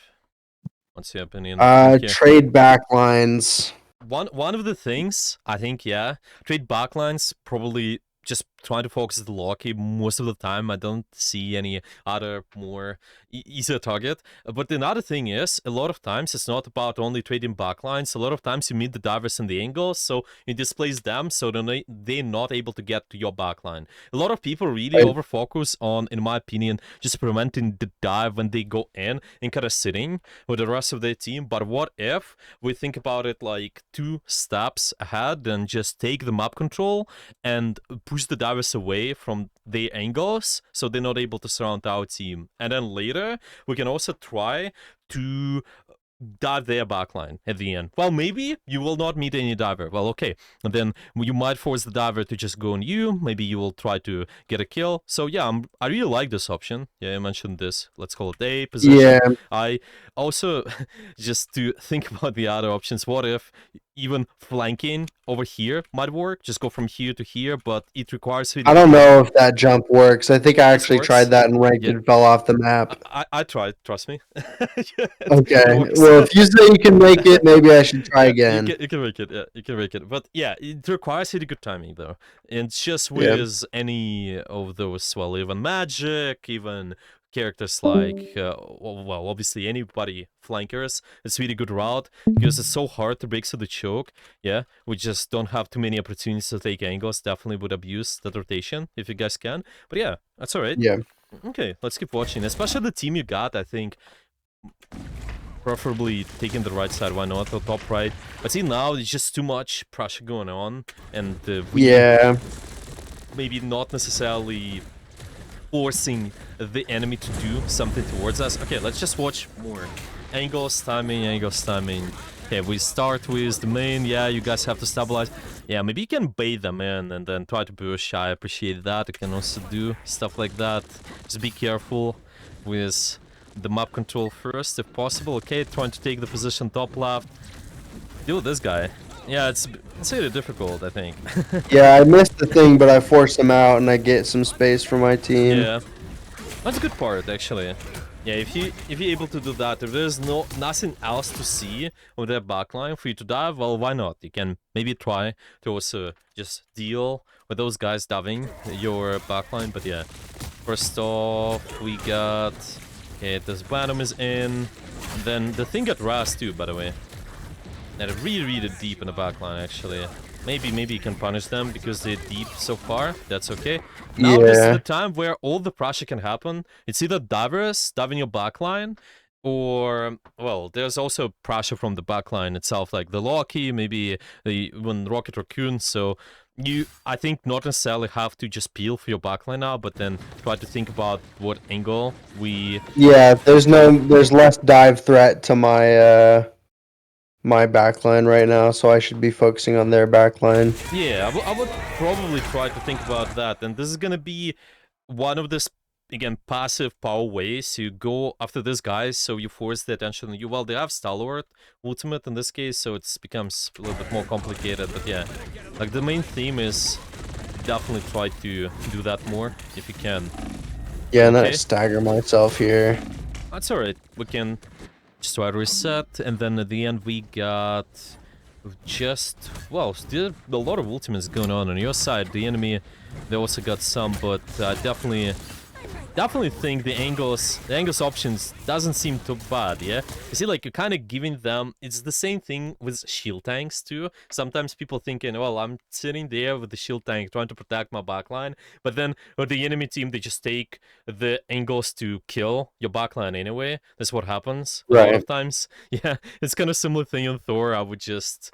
What's your opinion? Thank you.
trade back lines.
One of the things I think, yeah, trade backlines, probably just trying to focus the Loki most of the time. I don't see any other more easier target. But another thing is, a lot of times it's not about only trading backlines. A lot of times you meet the divers in the angles, so you displace them, so they're not able to get to your backline. A lot of people really over focus on, in my opinion, just preventing the dive when they go in and kind of sitting with the rest of their team. But what if we think about it like 2 steps ahead and just take the map control and push the divers away from their angles so they're not able to surround our team. And then later, we can also try to dive their backline at the end. Well, maybe you will not meet any diver. Well, okay. And then you might force the diver to just go on you. Maybe you will try to get a kill. So yeah, I really like this option. Yeah, I mentioned this. Let's call it A position.
Yeah.
I also, just to think about the other options, what if even flanking over here might work? Just go from here to here, but it requires...
I don't know if that jump works. I think I actually tried
works?
that and ranked
Yeah.
and fell off the map.
I tried, trust me.
Okay.
It works.
Well, if you say you can make it, maybe I should try
Yeah,
again.
You can make it. Yeah, you can make it. But yeah, it requires really good timing though. And just
Yeah.
with any of those, well, even magic, even characters like, well, obviously anybody flankers, it's really good route because it's so hard to break through the choke. Yeah, we just don't have too many opportunities to take angles. Definitely would abuse that rotation if you guys can. But yeah, that's all right.
Yeah.
Okay, let's keep watching. Especially the team you got, I think. Preferably taking the right side, why not? Or top right. But see, now there's just too much pressure going on, and we
Yeah.
maybe not necessarily forcing the enemy to do something towards us. Okay, let's just watch more. Angles, timing, angles, timing. Okay, we start with the main. Yeah, you guys have to stabilize. Yeah, maybe you can bait them in and then try to push. I appreciate that. You can also do stuff like that. Just be careful with the map control first, if possible. Okay, trying to take the position top left. Deal with this guy. Yeah, it's really difficult, I think.
Yeah, I missed the thing, but I forced him out and I get some space for my team.
Yeah, that's a good part, actually. Yeah, if you're able to do that, if there's nothing else to see on their backline for you to dive, well, why not? You can maybe try to also just deal with those guys diving your backline. But yeah, first off, we got... Okay, this Venom is in. And then the thing got Raz too, by the way. And really deep in the backline, actually. Maybe you can punish them because they're deep so far. That's okay. Now this is the time where all the pressure can happen. It's either divers diving your backline, or, well, there's also pressure from the backline itself, like the Loki, maybe even Rocket Raccoon. So you, I think, not necessarily have to just peel for your backline now, but then try to think about what angle we...
Yeah, there's less dive threat to my my backline right now, so I should be focusing on their backline.
Yeah, I would probably try to think about that, and this is gonna be one of this, again, passive power ways. You go after these guys, so you force the attention on you. Well, they have Stalwart ultimate in this case, so it becomes a little bit more complicated, but yeah. Like, the main theme is definitely try to do that more, if you can.
Yeah, and then I
Okay.
stagger myself here.
That's alright, we can just try to reset, and then at the end we got just, well, still a lot of ultimates going on your side. The enemy, they also got some, but definitely think the angles options doesn't seem too bad. Yeah, you see, like, you're kind of giving them, it's the same thing with shield tanks too. Sometimes people thinking, well, I'm sitting there with the shield tank trying to protect my backline, but then with the enemy team, they just take the angles to kill your backline anyway. That's what happens a lot of times. Yeah, it's kind of similar thing on Thor. I would just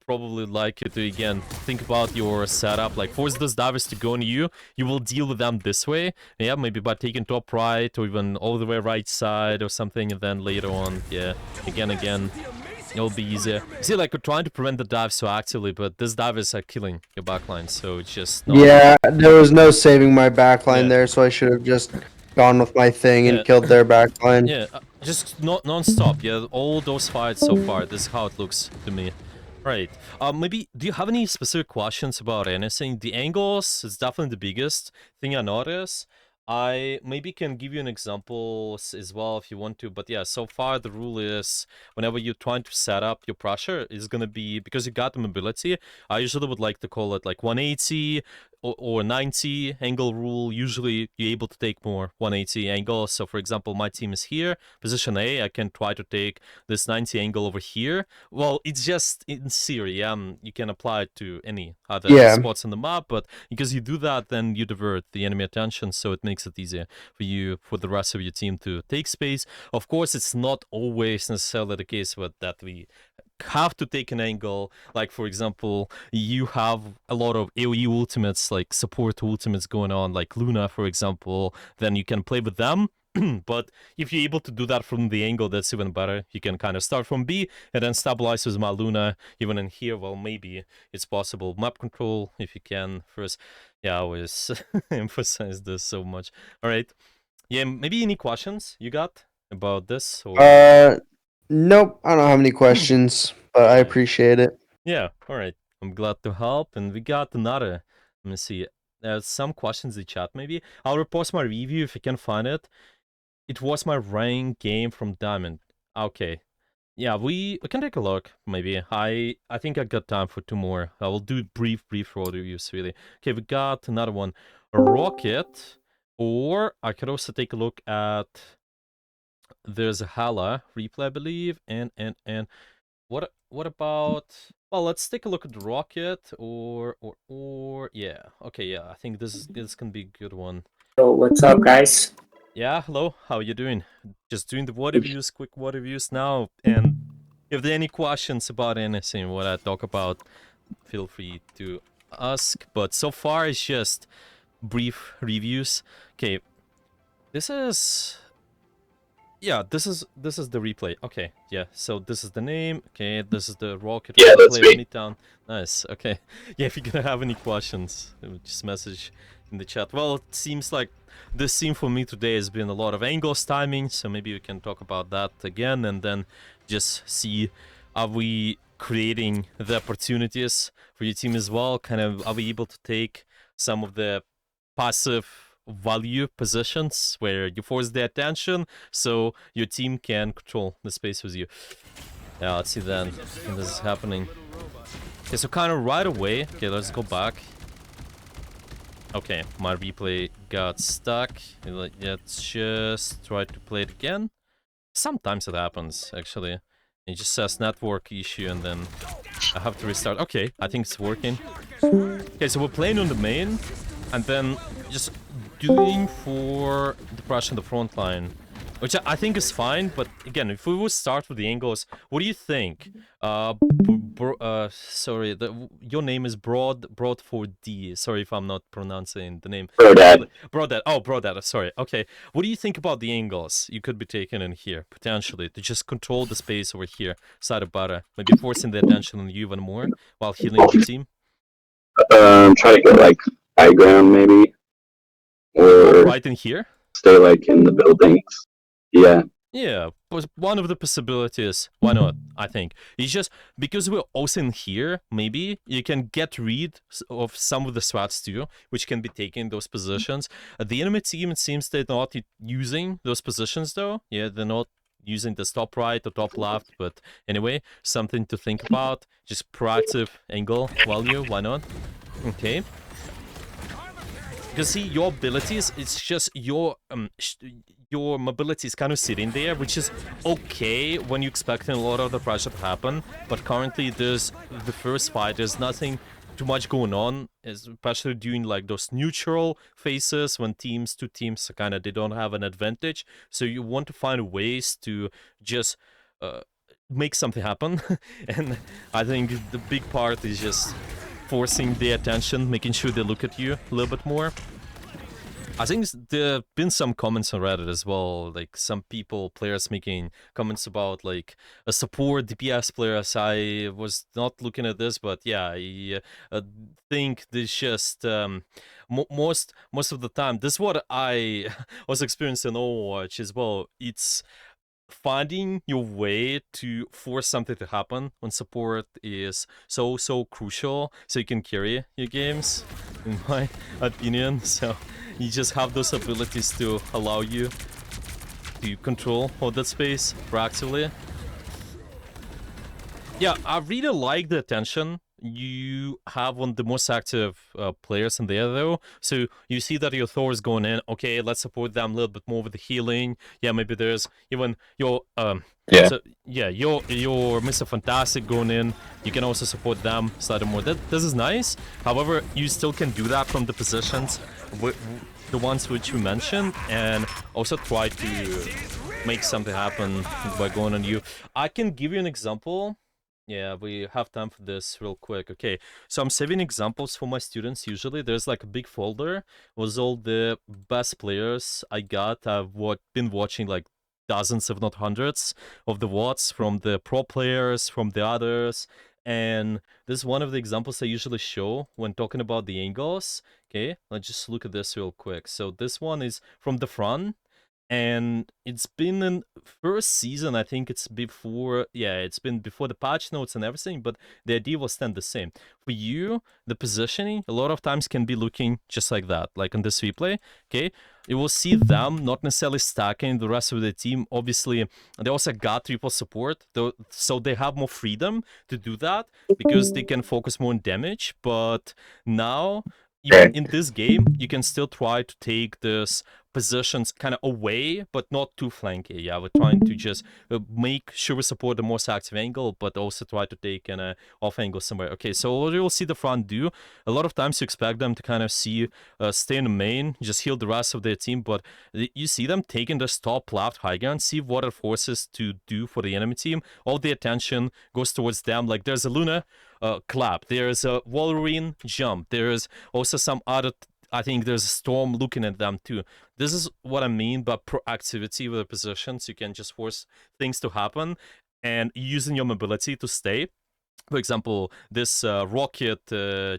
probably like you to, again, think about your setup, like force those divers to go on you. You will deal with them this way, yeah, maybe by taking top right or even all the way right side or something, and then later on, yeah, again, it'll be easier. See, like, we're trying to prevent the dive so actively, but these divers are killing your backline, so it's just not...
Yeah, there was no saving my backline
Yeah.
there, so I should have just gone with my thing and
Yeah.
killed their backline.
Yeah, just non-stop, yeah, all those fights so far, this is how it looks to me. Right, maybe, do you have any specific questions about anything? The angles is definitely the biggest thing I notice. I maybe can give you an example as well if you want to, but yeah, so far the rule is whenever you're trying to set up your pressure, is gonna be, because you got the mobility, I usually would like to call it like 180 or 90 angle rule. Usually you're able to take more 180 angle. So for example, my team is here, position A, I can try to take this 90 angle over here. Well, it's just in theory, you can apply it to any other spots on the map, but because you do that, then you divert the enemy attention, so it makes it easier for you, for the rest of your team to take space. Of course, it's not always necessarily the case with that we have to take an angle. Like, for example, you have a lot of AoE ultimates, like support ultimates going on, like Luna, for example, then you can play with them. But if you're able to do that from the angle, that's even better. You can kind of start from B and then stabilize with my Luna. Even in here, well, maybe it's possible. Map control, if you can first. Yeah, I always emphasize this so much. All right. Yeah, maybe any questions you got about this? Or...
Nope, I don't have any questions, but I appreciate it.
Yeah, all right. I'm glad to help. And we got another. Let me see. There's some questions in the chat, maybe. I'll repost my review if you can find it. It was my rank game from Diamond. Okay. Yeah, we can take a look, maybe. I think I got time for 2 more. I will do brief road reviews, really. Okay, we got another one. A Rocket. Or I could also take a look at... There's a Hala replay, I believe. And what about... Well, let's take a look at the Rocket, or yeah. Okay, yeah, I think this can be a good one.
So what's up, guys?
Yeah, hello, how are you doing? Just doing the VOD reviews, quick VOD reviews now, and if there are any questions about anything, what I talk about, feel free to ask, but so far it's just brief reviews. Okay, this is... Yeah, this is the replay. Okay, yeah, so this is the name. Okay, this is the Rocket.
Yeah, that's me.
Town. Nice, okay. Yeah, if you're gonna have any questions, just message in the chat. Well, it seems like this scene for me today has been a lot of angles timing, so maybe we can talk about that again, and then just see, are we creating the opportunities for your team as well? Kind of, are we able to take some of the passive value positions where you force the attention so your team can control the space with you? Yeah, let's see then if this is happening. Okay, so kind of right away, okay, let's go back. Okay, my replay got stuck. Let's just try to play it again. Sometimes it happens, actually. It just says network issue and then I have to restart. Okay, I think it's working. Okay, so we're playing on the main and then just doing for the pressure on the front line, which I think is fine, but again, if we would start with the angles, what do you think? Sorry, your name is Broad for D. Sorry if I'm not pronouncing the name.
Brodad.
Brodad. Oh, Brodad. Sorry. Okay. What do you think about the angles you could be taking in here, potentially, to just control the space over here, side of butter, maybe forcing the attention on you even more while healing the team?
Try to get like high ground maybe, or
right in here.
Stay like in the buildings. Yeah.
Yeah, but one of the possibilities, why not, I think. It's just, because we're also in here, maybe, you can get rid of some of the SWATs too, which can be taking those positions. The enemy team, it seems they're not using those positions though. Yeah, they're not using the top right or top left, but anyway, something to think about. Just proactive angle value, why not? Okay. Because see, your abilities, it's just your mobility is kind of sitting there, which is okay when you're expecting a lot of the pressure to happen, but currently there's the first fight, there's nothing too much going on, especially during like those neutral phases when two teams are kind of, they don't have an advantage, so you want to find ways to just make something happen. And I think the big part is just forcing their attention, making sure they look at you a little bit more. I think there have been some comments on Reddit as well, like some players making comments about like a support DPS players. I was not looking at this, but yeah, I think this just most of the time. This is what I was experiencing in Overwatch as well. It's finding your way to force something to happen when support is so crucial, so you can carry your games, in my opinion. So you just have those abilities to allow you to control all that space proactively. Yeah, I really like the attention you have on the most active players in there, though. So you see that your Thor is going in. Okay, let's support them a little bit more with the healing. Yeah, maybe there's even your
Yeah.
So yeah, your Mr. Fantastic going in. You can also support them slightly more. This is nice. However, you still can do that from the positions, the ones which you mentioned, and also try to make something happen by going on you. I can give you an example. Yeah, we have time for this real quick. Okay, so I'm saving examples for my students usually. There's like a big folder with all the best players I got. I've been watching like dozens, if not hundreds, of the VODs from the pro players, from the others. And this is one of the examples I usually show when talking about the angles. Okay, let's just look at this real quick. So this one is from the front. And it's been in first season, I think it's before, yeah, it's been before the patch notes and everything, but the idea will stand the same. For you, the positioning a lot of times can be looking just like that, like on this replay, okay? You will see them not necessarily stacking the rest of the team. Obviously, they also got triple support, so they have more freedom to do that because they can focus more on damage, but now, even in this game, you can still try to take this positions kind of away, but not too flanky. Yeah, we're trying to just make sure we support the most active angle, but also try to take an off angle somewhere. Okay, so what you'll see the front do, a lot of times you expect them to kind of stay in the main, just heal the rest of their team, but you see them taking this top left high ground, see what it forces to do for the enemy team. All the attention goes towards them. Like there's a Luna clap, there's a Wolverine jump, there's also some other I think there's a Storm looking at them too. This is what I mean by proactivity with the positions. You can just force things to happen and using your mobility to stay. For example, this rocket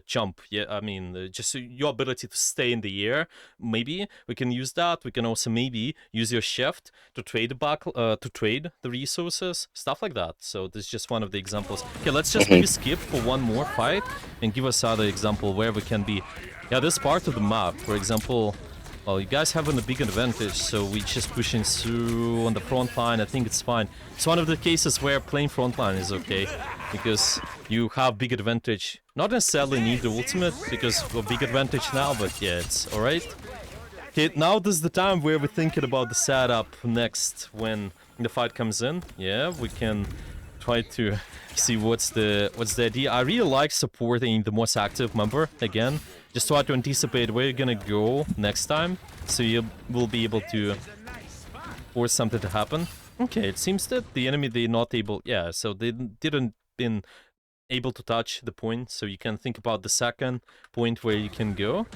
jump, yeah, I mean, just your ability to stay in the air, maybe we can use that. We can also maybe use your shift to trade the resources, stuff like that. So this is just one of the examples. Okay, let's just maybe skip for one more fight and give us another example where we can be. Yeah, this part of the map, for example, well, you guys have a big advantage, so we're just pushing through on the front line. I think it's fine. It's one of the cases where playing front line is okay, because you have big advantage. Not necessarily need the ultimate, because of a big advantage now, but yeah, it's alright. Okay, now this is the time where we're thinking about the setup next when the fight comes in. Yeah, we can try to see what's the idea. I really like supporting the most active member again. Just try to anticipate where you're gonna go next time, so you will be able to force something to happen. Okay, it seems that the enemy, they're not able... Yeah, so they didn't been able to touch the point, so you can think about the second point where you can go.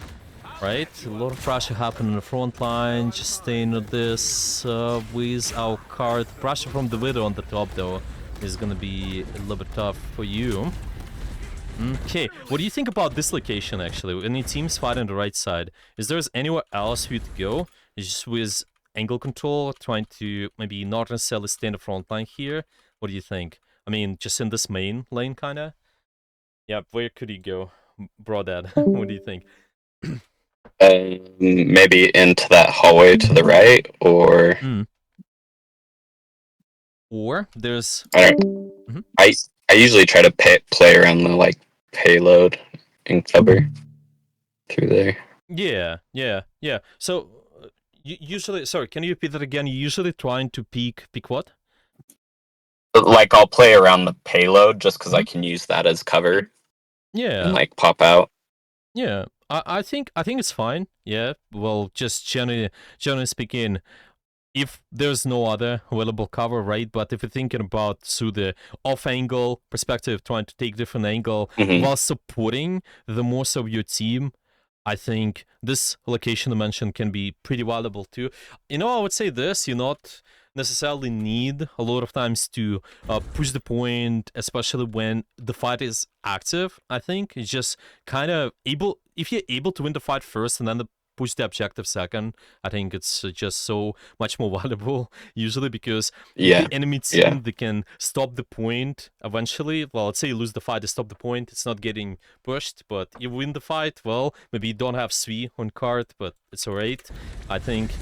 Right, a lot of pressure happening on the front line, just staying with this with our card. Pressure from the Widow on the top, though, is gonna be a little bit tough for you. Okay, what do you think about this location, actually? Any teams fighting the right side? Is there anywhere else for you to go? Just with angle control, trying to maybe not necessarily stay in the front line here? What do you think? I mean, just in this main lane, kinda? Yeah, where could you go? Broadad, what do you think?
Maybe into that hallway to the right, or...
Or there's...
I don't... I usually try to play around the, like, payload and cover through there.
Yeah. So, you usually... Sorry, can you repeat that again? You usually trying to peek what?
Like, I'll play around the payload just because I can use that as cover.
Yeah.
And, like, pop out.
Yeah. I think it's fine. Yeah. Well, just generally speaking, if there's no other available cover, right? But if you're thinking about through the off-angle perspective, trying to take different angle
Hmm.
while supporting the most of your team, I think this location dimension can be pretty valuable too. I would say this, you not necessarily need a lot of times to push the point, especially when the fight is active. I think it's just kind of if you're able to win the fight first and then push the objective second, I think it's just so much more valuable usually, because if
Yeah.
the enemy
Yeah.
team, they can stop the point eventually. Well, let's say you lose the fight, they stop the point, it's not getting pushed, but you win the fight, well, maybe you don't have Svi on card, but it's alright. I think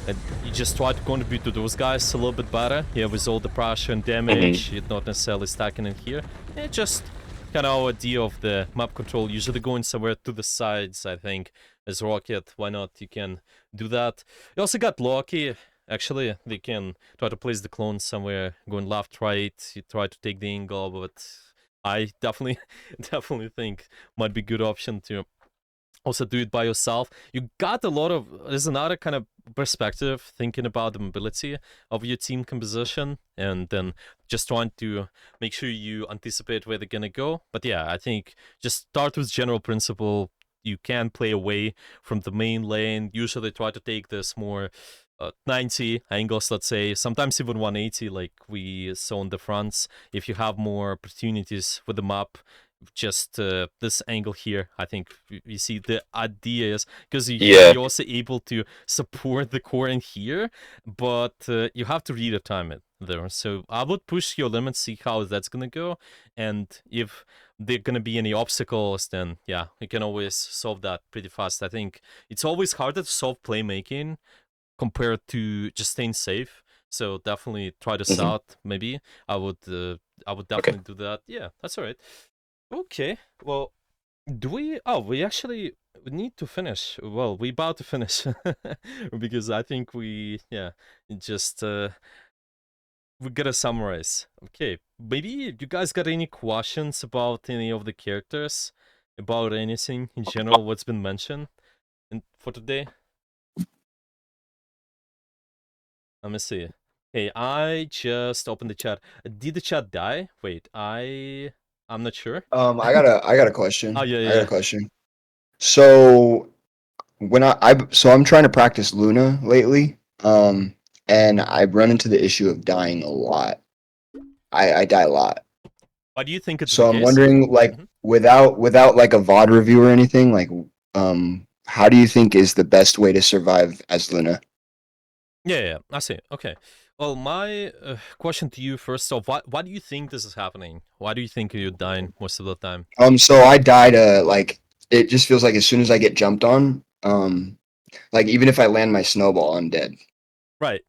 that you just try to contribute to those guys a little bit better. Yeah, with all the pressure and damage, you're not necessarily stacking in here. It's just kind of our idea of the map control, usually going somewhere to the sides, I think, as Rocket. Why not? You can do that. You also got Loki. Actually, they can try to place the clones somewhere, going left, right. You try to take the angle, but I definitely think might be a good option to also do it by yourself. You got a lot of, there's another kind of perspective thinking about the mobility of your team composition, and then just trying to make sure you anticipate where they're gonna go. But yeah, I think just start with general principle. You can play away from the main lane, usually try to take this more 90 angles, let's say, sometimes even 180 like we saw on the fronts. If you have more opportunities with the map, just this angle here, I think you see the idea is because
Yeah.
you're also able to support the core in here, but you have to read the time it there. So I would push your limits, see how that's gonna go, and if there are gonna be any obstacles, then yeah, you can always solve that pretty fast. I think it's always harder to solve playmaking compared to just staying safe. So definitely try this
Mhm.
out. Maybe I would definitely do that. Yeah, that's all right. Okay. Well, do we? Oh, we actually need to finish. Well, we about to finish because I think yeah, just we gotta summarize. Okay, maybe you guys got any questions about any of the characters, about anything in general, what's been mentioned, for today? Let me see. Hey, I just opened the chat. Did the chat die? Wait, I'm not sure.
I got a question.
Oh yeah,
I got a
yeah.
question. So when so I'm trying to practice Luna lately, and I've run into the issue of dying a lot. I die a lot.
Why do you think it's the
So I'm
case?
wondering, like,
Mhm.
without like a VOD review or anything, like, how do you think is the best way to survive as Luna?
Yeah, I see. Okay. Well, my question to you first off, why do you think this is happening? Why do you think you're dying most of the time?
So I die to like it just feels like as soon as I get jumped on, like even if I land my snowball, I'm dead.
Right.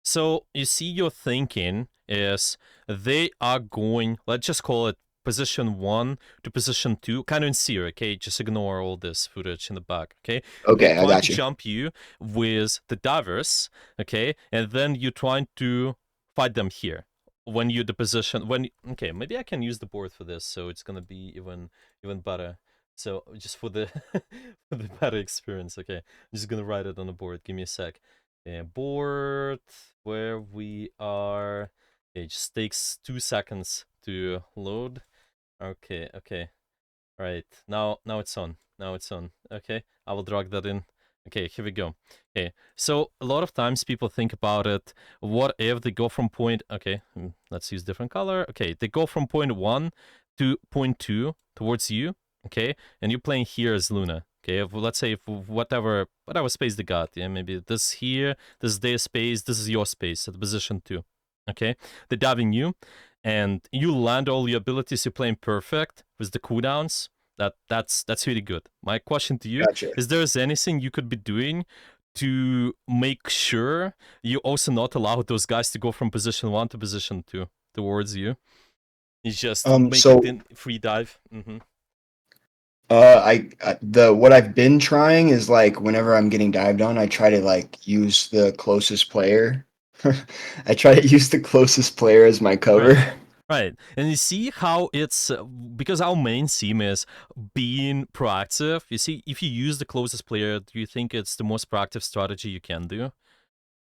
So you see, your thinking is they are going, let's just call it position 1 to position 2, kind of in series, okay? Just ignore all this footage in the back, okay? They're
Okay, I
trying to
got you.
jump you with the divers, okay? And then you're trying to fight them here. When you're the position, okay, maybe I can use the board for this, so it's gonna be even better. So just for the for the better experience, okay? I'm just gonna write it on the board. Give me a sec. And board where we are. It just takes 2 seconds to load. Okay. Right. Now it's on. Okay. I will drag that in. Okay, here we go. Okay. So a lot of times people think about it. What if they go from point, okay, let's use different color. Okay, they go from point 1 to point 2 towards you, okay? And you're playing here as Luna. Okay, let's say if whatever space they got, yeah, maybe this here, this is their space, this is your space at position 2. Okay, they're diving you, and you land all your abilities. You're playing perfect with the cooldowns. That's really good. My question to you
Gotcha.
is: there is anything you could be doing to make sure you also not allow those guys to go from position 1 to position 2 towards you? You just make it
So
in free dive.
what I've been trying is like whenever I'm getting dived on, I try to like use the closest player. I try to use the closest player as my cover.
Right. Right, and you see how it's because our main theme is being proactive. You see, if you use the closest player, do you think it's the most proactive strategy you can do?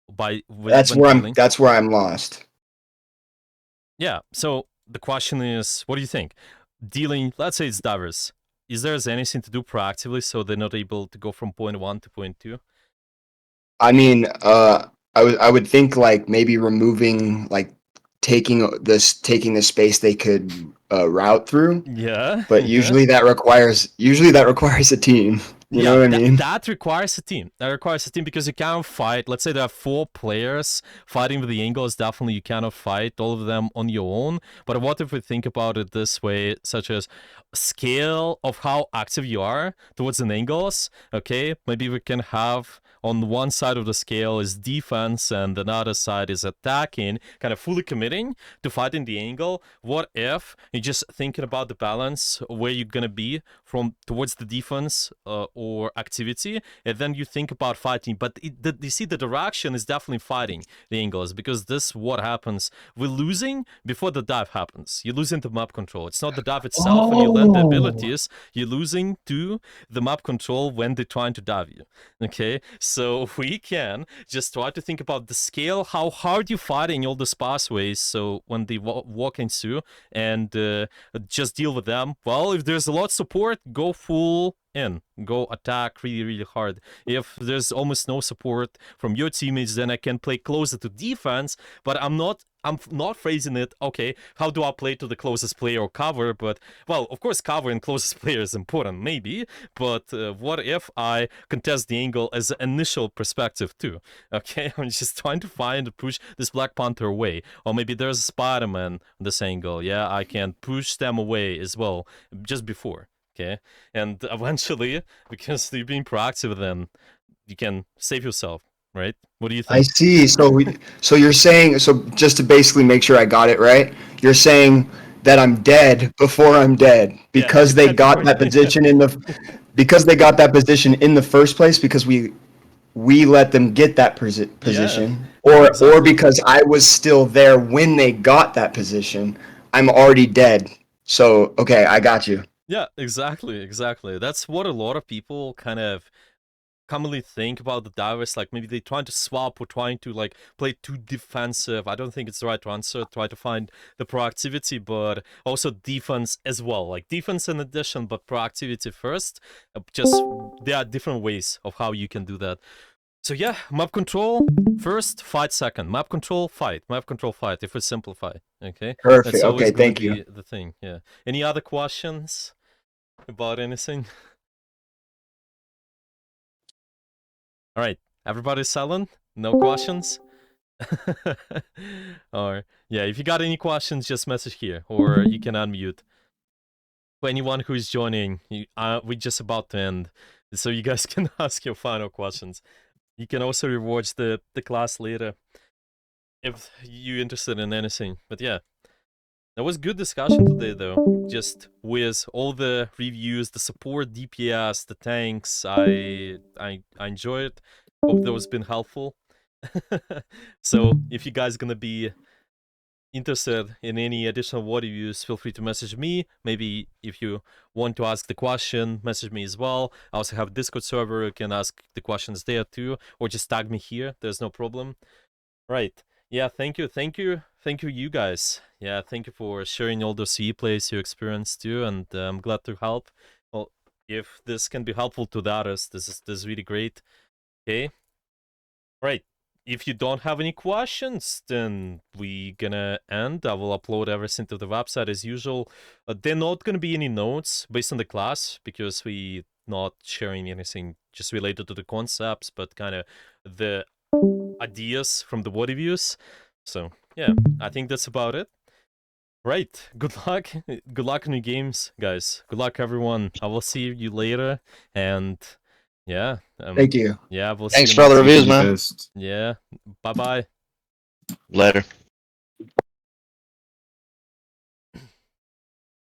That's
when
where
dealing.
That's where I'm lost.
Yeah. So the question is, what do you think? Dealing, let's say it's divers. Is there anything to do proactively so they're not able to go from point 1 to point 2?
I mean, I would think like maybe removing like taking the space they could route through,
Yeah.
but usually that requires a team. You know what I mean?
That requires a team. That requires a team because you cannot fight. Let's say there are 4 players fighting with the angles. Definitely, you cannot fight all of them on your own. But what if we think about it this way, such as scale of how active you are towards an angles? Okay, maybe we can have on one side of the scale is defense and another side is attacking, kind of fully committing to fighting the angle. What if you're just thinking about the balance where you're gonna be from towards the defense or activity, and then you think about fighting, but you see the direction is definitely fighting the angles, because this what happens. We're losing before the dive happens. You're losing the map control. It's not the dive itself when you learn the abilities. You're losing to the map control when they're trying to dive you. Okay, so we can just try to think about the scale, how hard you're fighting all these pathways, so when they walk into and just deal with them. Well, if there's a lot of support, go full in, go attack really hard. If there's almost no support from your teammates, then I can play closer to defense, but I'm not phrasing it, okay, how do I play to the closest player or cover? But, well, of course, cover and closest player is important, maybe, but what if I contest the angle as an initial perspective too? Okay, I'm just trying to find and push this Black Panther away. Or maybe there's a Spider-Man on this angle, yeah, I can push them away as well, just before. Okay, and eventually, because you're being proactive, then you can save yourself, right? What do you think?
I see. So you're saying, so just to basically make sure I got it right, you're saying that I'm dead before I'm dead because they got that position because they got that position in the first place because we let them get that position, or because I was still there when they got that position, I'm already dead. So okay, I got you.
Yeah, exactly. That's what a lot of people kind of commonly think about the divers, like maybe they're trying to swap or trying to like play too defensive. I don't think it's the right answer. Try to find the proactivity, but also defense as well, like defense in addition, but proactivity first. Just there are different ways of how you can do that. So yeah, map control first, fight second. Map control, fight. Map control, fight. If we simplify, okay.
Perfect.
That's always
Okay, thank you.
the thing. Yeah. Any other questions about anything? All right, everybody's silent? No questions? Or, yeah, if you got any questions, just message here, or you can unmute. For anyone who's joining, we're just about to end, so you guys can ask your final questions. You can also rewatch the class later, if you're interested in anything. But yeah, that was good discussion today, though. Just with all the reviews, the support, DPS, the tanks, I enjoy it. Hope that was been helpful. So if you guys gonna be interested in any additional VOD reviews, feel free to message me. Maybe if you want to ask the question, message me as well. I also have a Discord server. You can ask the questions there too, or just tag me here. There's no problem. Right. Yeah, thank you, you guys. Yeah, thank you for sharing all those replays, your experience too, and I'm glad to help. Well, if this can be helpful to the others, this is really great. Okay. Right. If you don't have any questions, then we gonna end. I will upload everything to the website as usual. There not gonna be any notes based on the class because we not sharing anything just related to the concepts, but kind of the ideas from the VOD reviews. So yeah, I think that's about it. Right. Good luck. Good luck in your games, guys. Good luck, everyone. I will see you later. And yeah.
Thank you.
Yeah, we'll
Thanks
see
for
you
all the
next
reviews,
week.
man.
Yeah. Bye-bye.
Later.